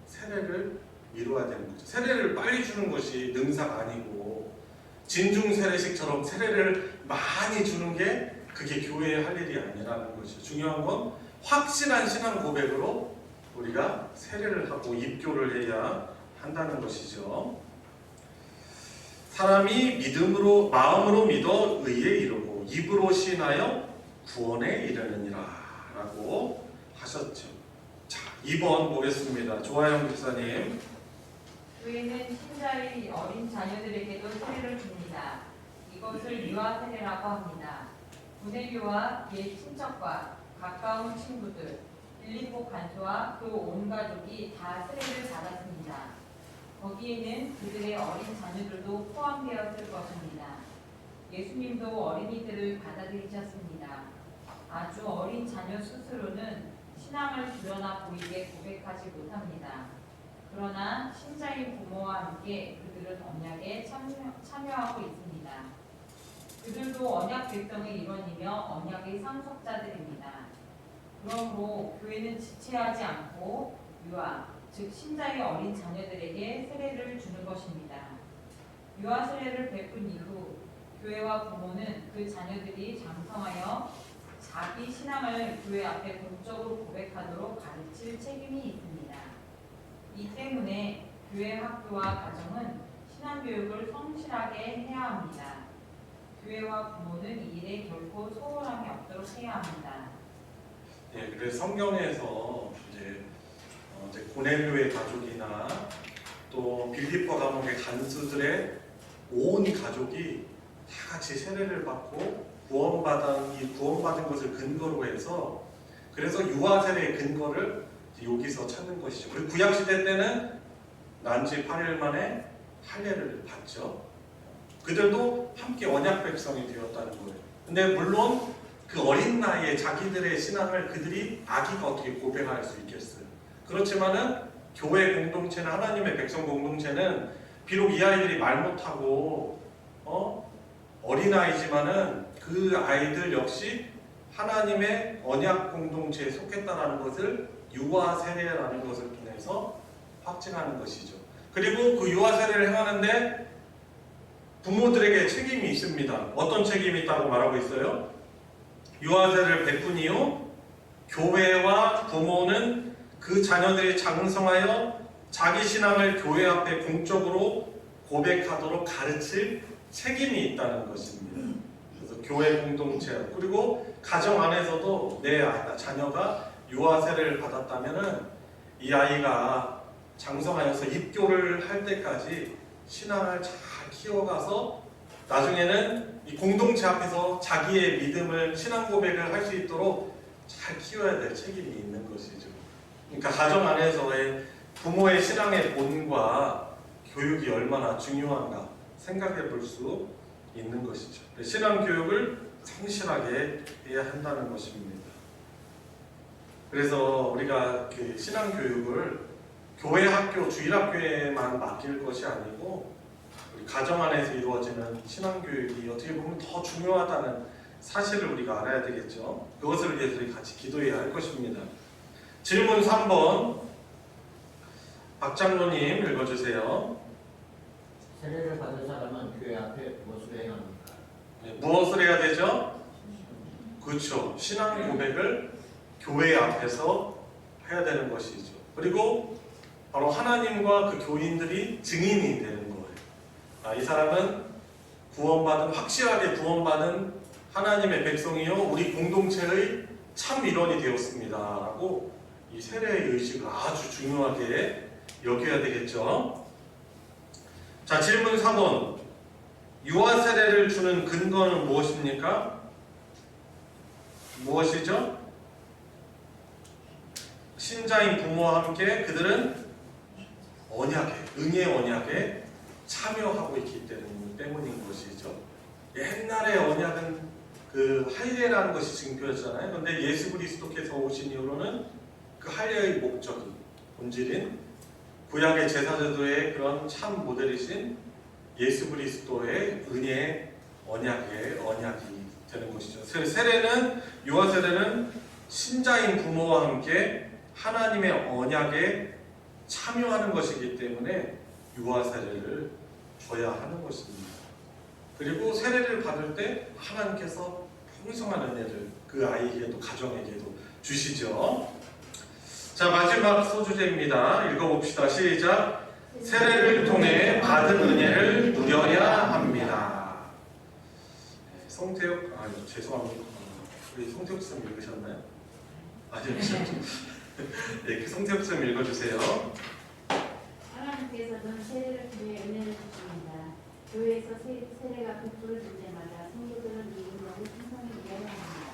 세례를 미뤄야 되는 거죠. 세례를 빨리 주는 것이 능사가 아니고 진중 세례식처럼 세례를 많이 주는 게 그게 교회의 할 일이 아니라는 것이죠. 중요한 건 확실한 신앙 고백으로 우리가 세례를 하고 입교를 해야 한다는 것이죠. 사람이 믿음으로 마음으로 믿어 의에 이르고 입으로 시인하여 구원에 이르느니라 라고 하셨죠. 자, 2번 보겠습니다. 조아영 목사님. 교회는 신자의 어린 자녀들에게도 세례를 줍니다. 이것을 미화 세례라고 합니다. 고넬료와 옛 친척과 가까운 친구들, 빌립보 간수와 그 온 가족이 다 세례를 받았습니다. 거기에는 그들의 어린 자녀들도 포함되었을 것입니다. 예수님도 어린이들을 받아들이셨습니다. 아주 어린 자녀 스스로는 신앙을 드러나 보이게 고백하지 못합니다. 그러나 신자인 부모와 함께 그들은 언약에 참여하고 있습니다. 그들도 언약 백성의 일원이며 언약의 상속자들입니다. 그러므로 교회는 지체하지 않고 유아, 즉 신자의 어린 자녀들에게 세례를 주는 것입니다. 유아 세례를 베푼 이후 교회와 부모는 그 자녀들이 장성하여 자기 신앙을 교회 앞에 공적으로 고백하도록 가르칠 책임이 있습니다. 이 때문에 교회 학교와 가정은 신앙교육을 성실하게 해야 합니다. 교회와 부모는 이 일에 결코 소홀함이 없도록 해야 합니다. 네, 그래서 성경에서 이제 고넬료의 가족이나 또 빌립보 감옥의 간수들의 온 가족이 다 같이 세례를 받고 구원받은 것을 근거로 해서 그래서 유아 세례의 근거를 여기서 찾는 것이죠. 그리고 구약 시대 때는 난지 8일 만에 할례를 받죠. 그들도 함께 언약 백성이 되었다는 거예요. 근데 물론 그 어린 나이에 자기들의 신앙을 그들이 아기가 어떻게 고백할 수 있겠어요. 그렇지만은 교회 공동체나 하나님의 백성 공동체는 비록 이 아이들이 말 못하고 어린아이지만은 그 아이들 역시 하나님의 언약 공동체에 속했다는 것을 유아 세례라는 것을 통해서 확증하는 것이죠. 그리고 그 유아 세례를 행하는데 부모들에게 책임이 있습니다. 어떤 책임이 있다고 말하고 있어요? 유아세를 베푼 이후 교회와 부모는 그 자녀들이 장성하여 자기 신앙을 교회 앞에 공적으로 고백하도록 가르칠 책임이 있다는 것입니다. 그래서 교회 공동체 그리고 가정 안에서도 내 자녀가 유아세를 받았다면은 이 아이가 장성하여서 입교를 할 때까지 신앙을 잘 키워가서 나중에는 이 공동체 앞에서 자기의 믿음을 신앙 고백을 할 수 있도록 잘 키워야 될 책임이 있는 것이죠. 그러니까 가정 안에서의 부모의 신앙의 본과 교육이 얼마나 중요한가 생각해 볼 수 있는 것이죠. 신앙 교육을 성실하게 해야 한다는 것입니다. 그래서 우리가 그 신앙 교육을 교회 학교, 주일학교에만 맡길 것이 아니고 우리 가정 안에서 이루어지는 신앙 교육이 어떻게 보면 더 중요하다는 사실을 우리가 알아야 되겠죠. 그것을 위해서 우리 같이 기도해야 할 것입니다. 질문 3번 박장로님 읽어주세요. 세례를 받은 사람은 교회 앞에 무엇을 해야 합니까? 네, 무엇을 해야 되죠? 그렇죠. 신앙 고백을 교회 앞에서 해야 되는 것이죠. 그리고 바로 하나님과 그 교인들이 증인이 되는 거예요. 이 사람은 구원받은, 확실하게 구원받은 하나님의 백성이요 우리 공동체의 참 일원이 되었습니다 라고 이 세례의 의식을 아주 중요하게 여겨야 되겠죠. 자, 질문 4번 유아 세례를 주는 근거는 무엇입니까? 무엇이죠? 신자인 부모와 함께 그들은 언약에, 은혜의 언약에 참여하고 있기 때문인 것이죠. 옛날의 언약은 그 할례라는 것이 증표였잖아요. 그런데 예수 그리스도께서 오신 이후로는 그 할례의 목적이 본질인 구약의 제사제도의 그런 참 모델이신 예수 그리스도의 은혜의 언약이 되는 것이죠. 세례는 유아 세례는 신자인 부모와 함께 하나님의 언약에 참여하는 것이기 때문에 유아 세례를 줘야 하는 것입니다. 그리고 세례를 받을 때 하나님께서 풍성한 은혜를 그 아이에게도 가정에게도 주시죠. 자, 마지막 소주제입니다. 읽어봅시다. 시작. 세례를 통해 받은 은혜를 누려야 합니다. 송태욱, 죄송합니다. 우리 송태욱 쌤 읽으셨나요? 아니요. 네, 송태욱 쌤 읽어주세요. 하나님께서는 세례를 통해 은혜를 주십니다. 교회에서 세례가 베풀어질 때마다 성도들은 이 운동을 풍성하게 해야 합니다.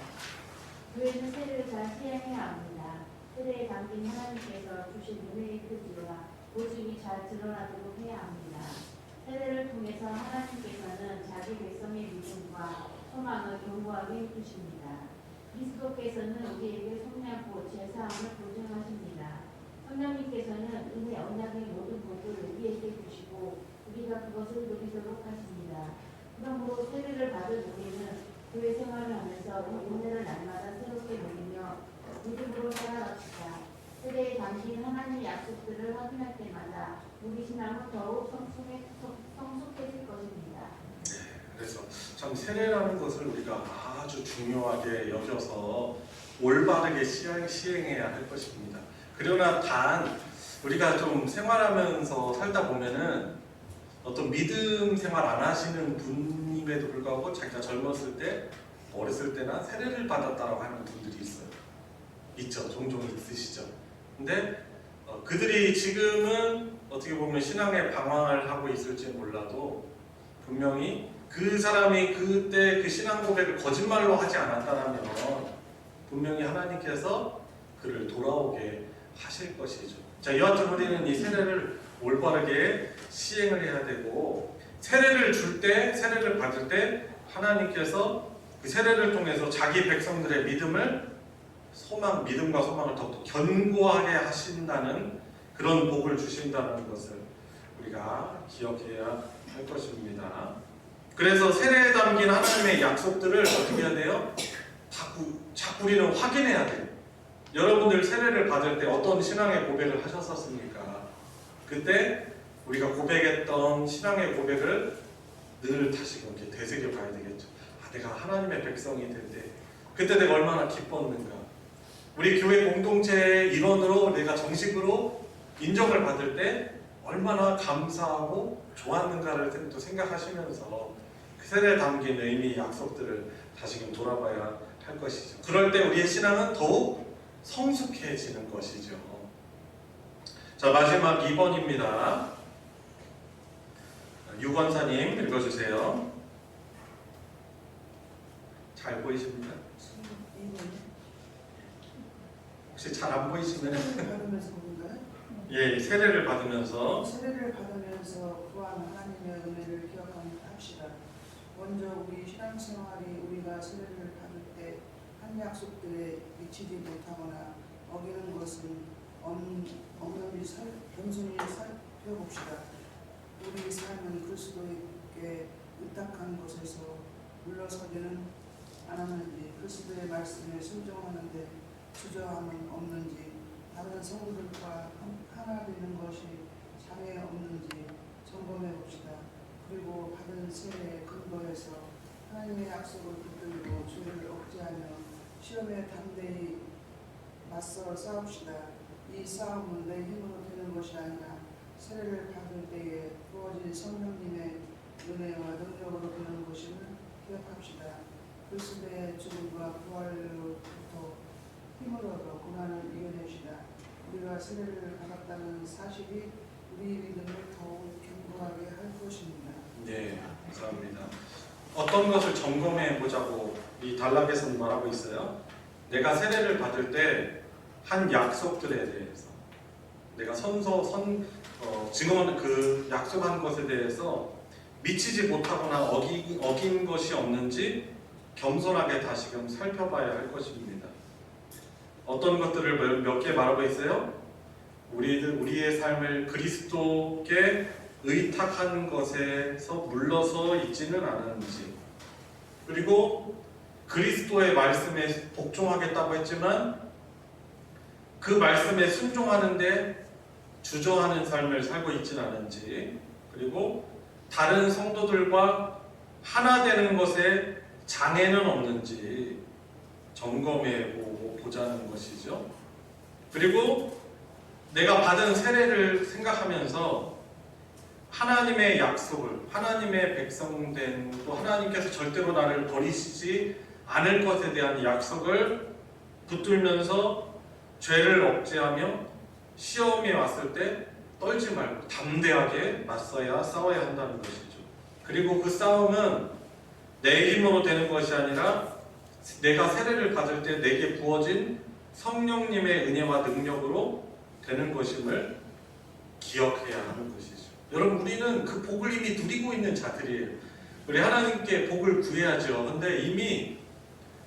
교회는 세례를 잘 시행해야 합니다. 세례에 담긴 하나님께서 주신 은혜의 크기와 보증이 잘 드러나도록 해야 합니다. 세례를 통해서 하나님께서는 자기 백성의 믿음과 소망을 견고하게 해주십니다. 그리스도께서는 우리에게 성령과 제사함을 보증하십니다. 성령님께서는 은혜 언약의 모든 복을 우리에게 주시고 우리가 그것을 누리도록 하십니다. 그러므로 세례를 받은 우리는 교회 생활을 하면서 이 은혜를 날마다 새롭게 누리며 믿음으로 살아갑시다. 세례에 담긴 하나님의 약속들을 확인할 때마다 우리 신앙은 더욱 성숙해질 것입니다. 그래서 참 세례라는 것을 우리가 아주 중요하게 여겨서 올바르게 시행해야 할 것입니다. 그러나 단 우리가 좀 생활하면서 살다 보면은 어떤 믿음 생활 안 하시는 분임에도 불구하고 자기가 젊었을 때, 어렸을 때나 세례를 받았다라고 하는 분들이 있어요. 있죠. 종종 있으시죠. 근데 그들이 지금은 어떻게 보면 신앙에 방황을 하고 있을지 몰라도 분명히 그 사람이 그때 그 신앙 고백을 거짓말로 하지 않았다면 분명히 하나님께서 그를 돌아오게 하실 것이죠. 자, 여하튼 우리는 이 세례를 올바르게 시행을 해야 되고 세례를 줄 때, 세례를 받을 때 하나님께서 그 세례를 통해서 자기 백성들의 믿음과 소망을 더욱더 견고하게 하신다는 그런 복을 주신다는 것을 우리가 기억해야 할 것입니다. 그래서 세례에 담긴 하나님의 약속들을 어떻게 해야 돼요? 자꾸 우리는 확인해야 돼요. 여러분들 세례를 받을 때 어떤 신앙의 고백을 하셨었습니까? 그때 우리가 고백했던 신앙의 고백을 늘 다시금 이렇게 되새겨 봐야 되겠죠. 내가 하나님의 백성이 될 때 그때 내가 얼마나 기뻤는가. 우리 교회 공동체의 일원으로 내가 정식으로 인정을 받을 때 얼마나 감사하고 좋았는가를 또 생각하시면서 그 세대에 담긴 의미, 약속들을 다시금 돌아봐야 할 것이죠. 그럴 때 우리의 신앙은 더욱 성숙해지는 것이죠. 자, 마지막 2번입니다. 유권사님 읽어주세요. 잘 보이십니까? 혹시 잘 안 보이시면 받으면서 뭔가요? 예, 세례를 받으면서 세례를 받으면서 구한 하나님의 은혜를 기억합시다. 먼저 우리 신앙생활이 우리가 세례를 받을 때 한 약속들에 미치지 못하거나 어기는 것은 없는지 겸손히 살펴봅시다. 우리 삶은 그리스도에게 의탁한 것에서 물러서지는 않았는지, 그리스도의 말씀에 순종하는데 주저함은 없는지, 다른 성도들과 하나 되는 것이 장애 없는지 점검해 봅시다. 그리고 받은 세례의 근거에서 하나님의 약속을 붙들고 죄를 억제하며 시험에 담대히 맞서 싸웁시다. 이 싸움은 내 힘으로 되는 것이 아니라 세례를 받을 때에 부어진 성령님의 은혜와 능력으로 되는 것임을 기억합시다. 그리스도의 죽음과 부활로부터 힘을 얻어 고난을 이겨냅시다. 우리가 세례를 받았다는 사실이 우리 믿음을 더욱 견고하게 할 것입니다. 네, 감사합니다. 어떤 것을 점검해 보자고 이 단락에서는 말하고 있어요. 내가 세례를 받을 때 한 약속들에 대해서 내가 지금 그 약속한 것에 대해서 미치지 못하거나 어긴 것이 없는지 겸손하게 다시금 살펴봐야 할 것입니다. 어떤 것들을 몇 개 말하고 있어요? 우리의 삶을 그리스도께 의탁한 것에서 물러서 있지는 않은지, 그리고 그리스도의 말씀에 복종하겠다고 했지만 그 말씀에 순종하는데 주저하는 삶을 살고 있지는 않은지, 그리고 다른 성도들과 하나 되는 것에 장애는 없는지 점검해 보자는 것이죠. 그리고 내가 받은 세례를 생각하면서 하나님의 약속을, 하나님의 백성된, 또 하나님께서 절대로 나를 버리시지 않을 것에 대한 약속을 붙들면서 죄를 억제하며 시험에 왔을 때 떨지 말고 담대하게 싸워야 한다는 것이죠. 그리고 그 싸움은 내 힘으로 되는 것이 아니라 내가 세례를 받을 때 내게 부어진 성령님의 은혜와 능력으로 되는 것임을 기억해야 하는 것이죠. 여러분, 우리는 그 복을 이미 누리고 있는 자들이에요. 우리 하나님께 복을 구해야죠. 근데 이미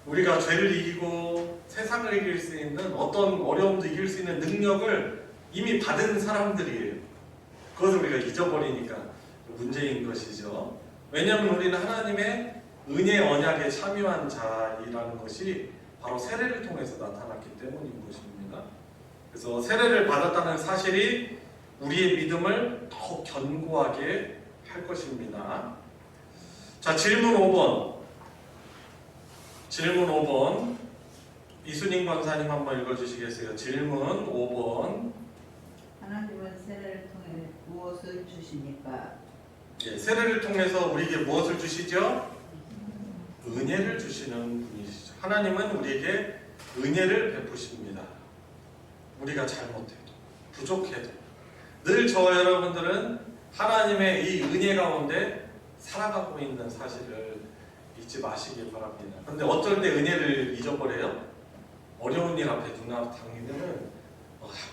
우리가 죄를 이기고 세상을 이길 수 있는, 어떤 어려움도 이길 수 있는 능력을 이미 받은 사람들이에요. 그것을 우리가 잊어버리니까 문제인 것이죠. 왜냐하면 우리는 하나님의 은혜 언약에 참여한 자이라는 것이 바로 세례를 통해서 나타났기 때문인 것입니다. 그래서 세례를 받았다는 사실이 우리의 믿음을 더 견고하게 할 것입니다. 자, 질문 5번. 질문 5번. 이순인 권사님 한번 읽어주시겠어요? 질문 5번. 하나님은 세례를 통해 무엇을 주십니까? 예, 세례를 통해서 우리에게 무엇을 주시죠? 은혜를 주시는 분이시죠. 하나님은 우리에게 은혜를 베푸십니다. 우리가 잘못해도, 부족해도 늘 저와 여러분들은 하나님의 이 은혜 가운데 살아가고 있는 사실을 잊지 마시기 바랍니다. 그런데 어떨 때 은혜를 잊어버려요? 어려운 일 앞에 눈 당기면은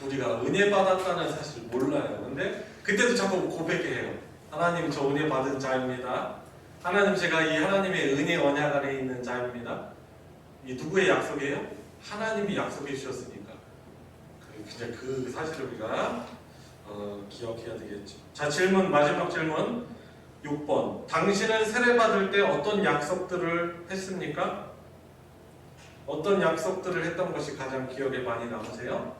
우리가 은혜 받았다는 사실 몰라요. 근데 그때도 자꾸 고백해요. 하나님, 저 은혜 받은 자입니다. 하나님, 제가 이 하나님의 은혜 언약 안에 있는 자입니다. 이 누구의 약속이에요? 하나님이 약속해 주셨으니까. 그냥 그 사실을 우리가 기억해야 되겠죠. 자, 질문, 마지막 질문 6번. 당신은 세례 받을 때 어떤 약속들을 했습니까? 어떤 약속들을 했던 것이 가장 기억에 많이 남으세요?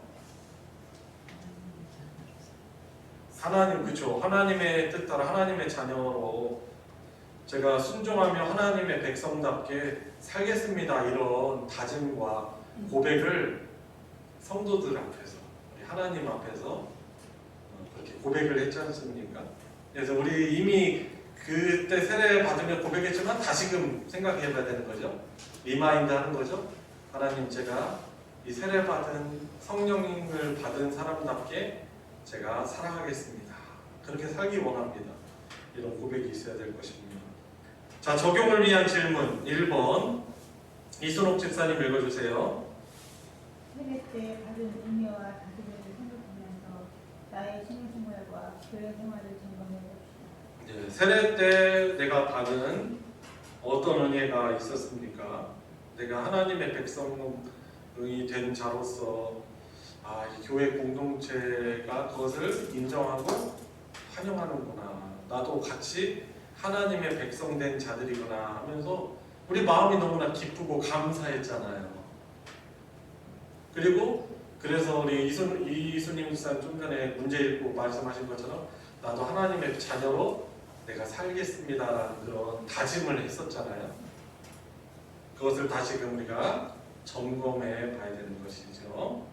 하나님, 그렇죠. 하나님의 뜻 따라 하나님의 자녀로 제가 순종하며 하나님의 백성답게 살겠습니다 이런 다짐과 고백을 성도들 앞에서 우리 하나님 앞에서 그렇게 고백을 했지 않습니까? 그래서 우리 이미 그때 세례 받으며 고백했지만 다시금 생각해 봐야 되는 거죠. 리마인드 하는 거죠. 하나님, 제가 이 세례 받은 성령님을 받은 사람답게 제가 살아가겠습니다. 그렇게 살기 원합니다. 이런 고백이 있어야 될 것입니다. 자, 적용을 위한 질문 1번 이순옥 집사님 읽어주세요. 세례 때 받은 은혜와 다짐을 생각하면서 나의 신앙생활과 교회 생활을 점검해 봅시다. 네, 세례 때 내가 받은 어떤 은혜가 있었습니까? 내가 하나님의 백성이 된 자로서 이 교회 공동체가 그것을 인정하고 환영하는구나. 나도 같이 하나님의 백성된 자들이구나 하면서 우리 마음이 너무나 기쁘고 감사했잖아요. 그리고 그래서 우리 이수님 목사님 좀 전에 문제 읽고 말씀하신 것처럼 나도 하나님의 자녀로 내가 살겠습니다라는 그런 다짐을 했었잖아요. 그것을 다시금 우리가 점검해 봐야 되는 것이죠.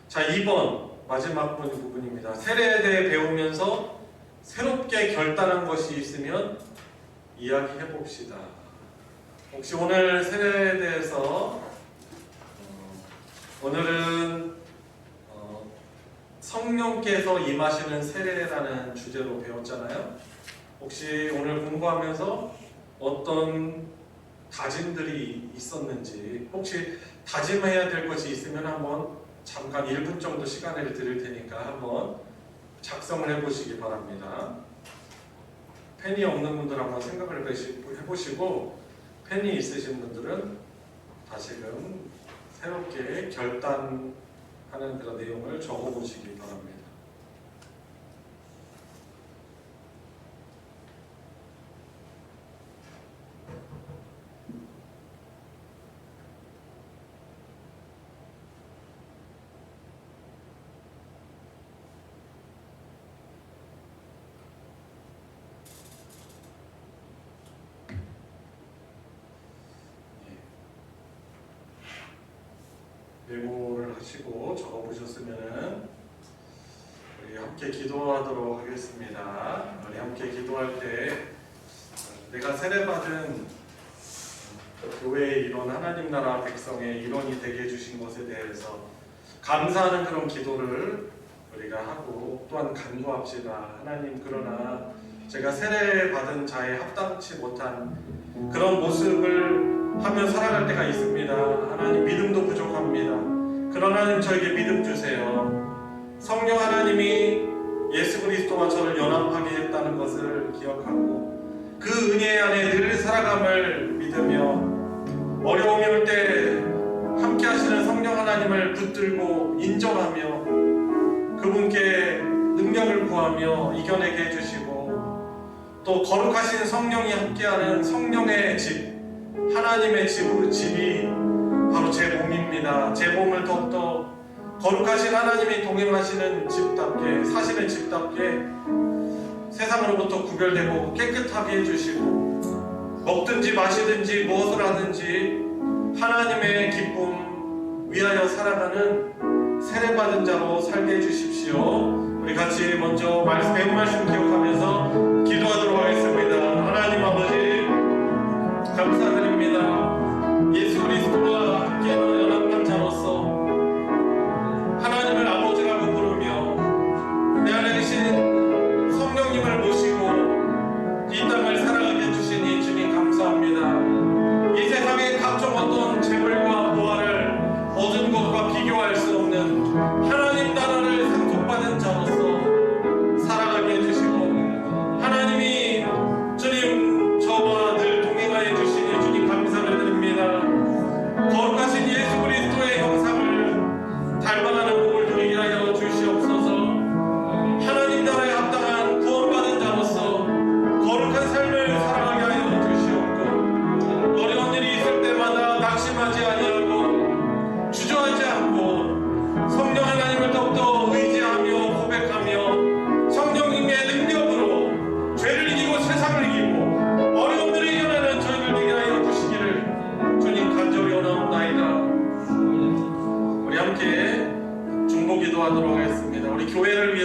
자, 2번 마지막 부분입니다. 세례에 대해 배우면서 새롭게 결단한 것이 있으면 이야기해 봅시다. 혹시 오늘 세례에 대해서 오늘은 성령께서 임하시는 세례라는 주제로 배웠잖아요. 혹시 오늘 공부하면서 어떤 다짐들이 있었는지, 혹시 다짐해야 될 것이 있으면 한번 잠깐 1분 정도 시간을 드릴 테니까 한번 작성을 해보시기 바랍니다. 펜이 없는 분들 한번 생각을 해보시고, 펜이 있으신 분들은 다시금 새롭게 결단하는 그런 내용을 적어보시기 바랍니다. 메모를 하시고 적어보셨으면 우리 함께 기도하도록 하겠습니다. 우리 함께 기도할 때 내가 세례받은 교회의 일원, 하나님 나라 백성의 일원이 되게 해주신 것에 대해서 감사하는 그런 기도를 우리가 하고 또한 간구합시다. 하나님, 그러나 제가 세례받은 자에 합당치 못한 그런 모습을 하며 살아갈 때가 있습니다. 하나님, 믿음도 부족합니다. 그러나 하나님, 저에게 믿음 주세요. 성령 하나님이 예수 그리스도와 저를 연합하게 했다는 것을 기억하고 그 은혜 안에 늘 살아감을 믿으며 어려움이 올 때 함께 하시는 성령 하나님을 붙들고 인정하며 그분께 능력을 구하며 이겨내게 해주시고, 또 거룩하신 성령이 함께하는 성령의 집, 하나님의 집이 바로 제 몸입니다. 제 몸을 더욱더 거룩하신 하나님이 동행하시는 집답게, 사시는 집답게 세상으로부터 구별되고 깨끗하게 해주시고, 먹든지 마시든지 무엇을 하든지 하나님의 기쁨 위하여 살아가는 세례받은 자로 살게 해주십시오. 우리 같이 먼저 배운 말씀 기억하면서 기도하도록 하겠습니다. 하나님 아버지, 감사드립니다. 예수 그리스도와 함께 연합한 자로서 하나님을 아버지라고 부르며 내 안에 계신 성령님을 모시고 이 땅을 살아가게 해주시니 주님 감사합니다. 이 세상의 각종 어떤 재물과 보화를 얻은 것과 비교할 수 없는 하나님 나라를 상속받은 자로서 살아가게 해주시고, 하나님이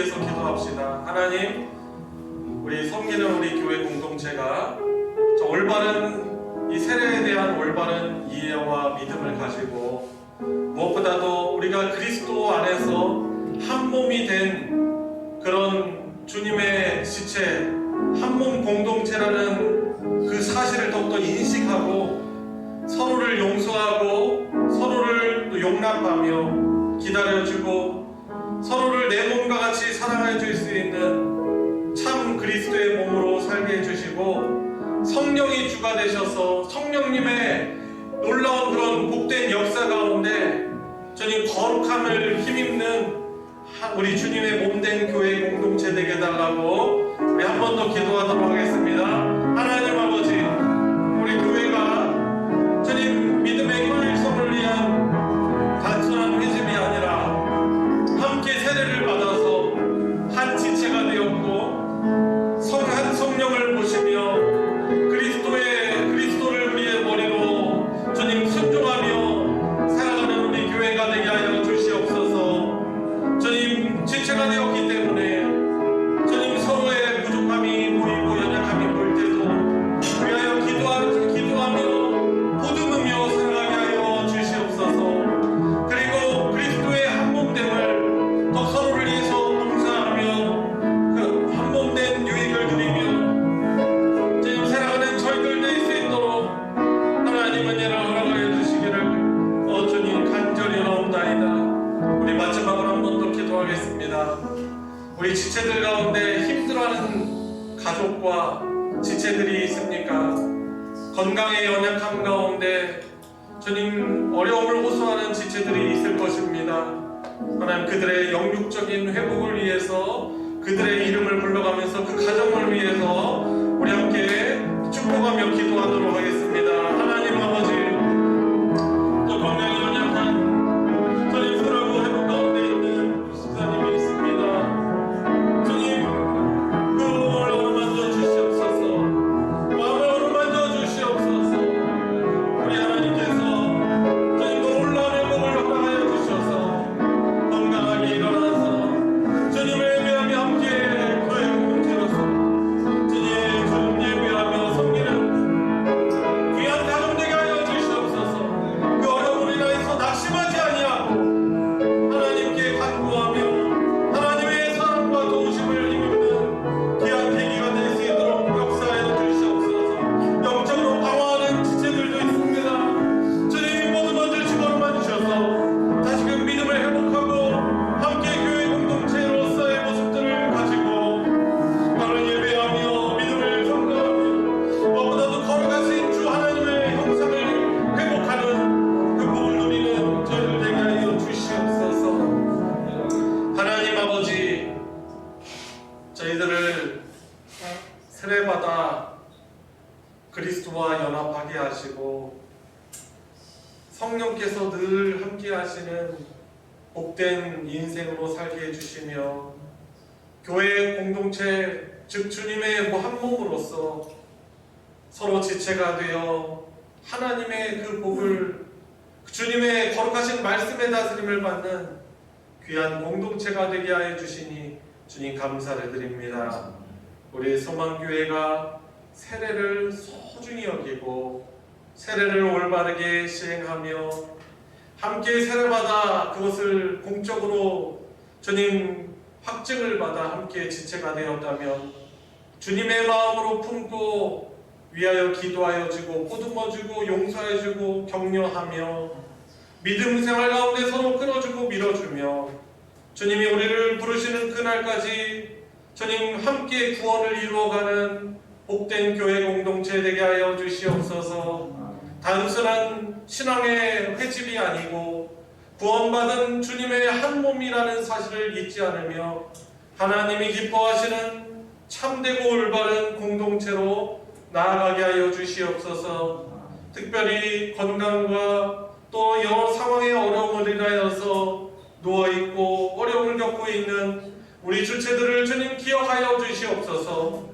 위해서 기도합시다. 하나님, 우리 섬기는 우리 교회 공동체가 저 올바른 이 세례에 대한 올바른 이해와 믿음을 가지고 무엇보다도 우리가 그리스도 안에서 한 몸이 된 그런 주님의 지체, 한 몸 공동체라는 그 사실을 더욱더 인식하고 서로를 용서하고 서로를 또 용납하며 기다려주고 서로를 내 몸과 같이 사랑해 줄 수 있는 참 그리스도의 몸으로 살게 해주시고 성령이 주가 되셔서 성령님의 놀라운 그런 복된 역사 가운데 주님 거룩함을 힘입는 우리 주님의 몸된 교회 공동체 되게 해달라고 우리 한 번 더 기도하도록 하겠습니다. 하나님 아버지, 우리 교회가 주님 믿음의 효율성을 위한 단순한 회심이 아니라 함께 세례를 받아서 한 지체가 되었고 한 성령을 보시며 그리스도를 우리의 머리로 주님 순종하며 살아가는 우리 교회가 되게 하여 주시옵소서. 주님 지체가 되었기 때문에 주님 서로의 부족함이 보이고 연약함이 보일 때도 위하여 기도하며 보듬으며 살아가게 하여 주시옵소서. 그리고 그리스도의 한 몸됨을 더 서로를 위해서 봉사하며 그 한 몸된 유익을 누리며 주님 살아가는 저희들 될 수 있도록 하나님 은혜를 허락하여 주시기를 주님 간절히 원하옵나이다. 우리 마지막으로 한 번 더 기도하겠습니다. 우리 지체들 가운데 힘들어하는 가족과 지체들이 있습니까? 건강의 연약함 가운데 주님 어려움을 호소하는 지체들이 있을 것입니다. 하나님 그들의 영육적인 회복을 위해서 그들의 이름을 불러가면서 그 가정을 위해서 우리 함께 축복하며 기도하도록 하겠습니다. 하나님 아버지, 또 건강이 연약한 주님 수라고 회복 가운데 있는 집사님이 있습니다. 주님 그 몸을 어루만져 주시옵소서. 마음을 어루만져 주시옵소서. 우리 하나님께서 주님 놀라운 회복을 허락하여 주셔서 건강하게 일어나서 주님을 예배하며 함께 교회 공동체로서 주님 예배하며 섬기는 귀한 가정 되게 하여 주시옵소서. 그 어려움을 인하여서 낙심하지 아니하고 하나님께 간구하며 하나님의 사랑과 도우심을 힘입는 귀한 계기가 될 수 있도록 역사하여 주시옵소서. 영적으로 방황하는 지체들도 있습니다. 주님 모든 것을 집어넣어 주셔서 다시금 믿음을 회복하고 함께 교회 공동체로서의 모습들을 가지고 바로 예배하며 믿음을 성장하며 무엇보다도 거룩하신 주 하나님의 형상을 회복하는 그 복을 누리는 저희들 되게 하여 주시옵소서. 하나님 아버지, 저희들을 세례받아 그리스도와 연합하게 하시고 성령께서 늘 함께 하시는 복된 인생으로 살게 해주시며 교회 공동체 즉 주님의 한 몸으로서 서로 지체가 되어 하나님의 그 복을 주님의 거룩하신 말씀의 다스림을 받는 귀한 공동체가 되게 하여 주시니 주님 감사를 드립니다. 우리 소망교회가 세례를 소중히 여기고 세례를 올바르게 시행하며 함께 세례받아 그것을 공적으로 주님 확증을 받아 함께 지체가 되었다면 주님의 마음으로 품고 위하여 기도하여 주고 보듬어주고 용서해주고 격려하며 믿음 생활 가운데 서로 끌어주고 밀어주며 주님이 우리를 부르시는 그날까지 주님 함께 구원을 이루어가는 복된 교회 공동체 되게 하여 주시옵소서. 단순한 신앙의 회집이 아니고 구원받은 주님의 한 몸이라는 사실을 잊지 않으며 하나님이 기뻐하시는 참되고 올바른 공동체로 나아가게 하여 주시옵소서. 특별히 건강과 또 여러 상황의 어려움을 인하여서 누워있고 어려움을 겪고 있는 우리 주체들을 주님 기억하여 주시옵소서.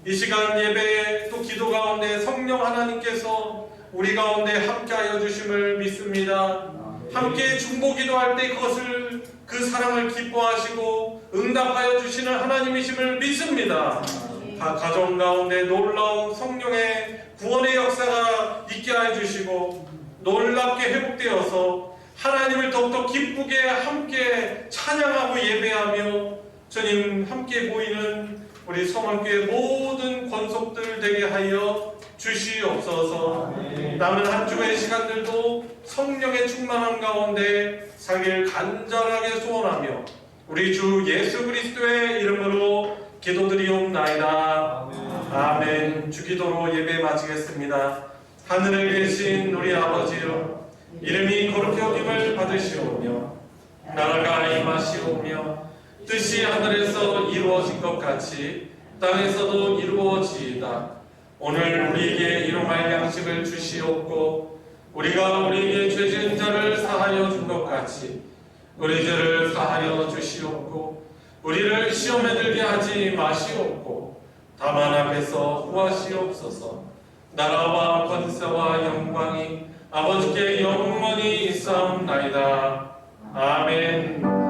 이 시간 예배 또 기도 가운데 성령 하나님께서 우리 가운데 함께하여 주심을 믿습니다. 함께 중보 기도할 때 그것을 그 사랑을 기뻐하시고 응답하여 주시는 하나님이심을 믿습니다. 각 가정 가운데 놀라운 성령의 구원의 역사가 있게 해주시고 놀랍게 회복되어서 하나님을 더욱더 기쁘게 함께 찬양하고 예배하며 주님 함께 보이는 우리 성원교회 모든 권속들 되게 하여 주시옵소서. 남은 한 주의 시간들도 성령의 충만함 가운데 살길 간절하게 소원하며 우리 주 예수 그리스도의 이름으로 기도드리옵나이다. 아멘. 주기도로 예배 마치겠습니다. 하늘에 계신 우리 아버지여, 이름이 거룩히 여김을 받으시오며 나라가 임하시오며 뜻이 하늘에서 이루어진 것 같이 땅에서도 이루어지이다. 오늘 우리에게 일용할 양식을 주시옵고 우리가 우리에게 죄 지은 자를 사하여 준 것 같이 우리 죄를 사하여 주시옵고 우리를 시험에 들게 하지 마시옵고 다만 앞에서 구하시옵소서. 나라와 권세와 영광이 아버지께 영원히 있사옵나이다. 아멘.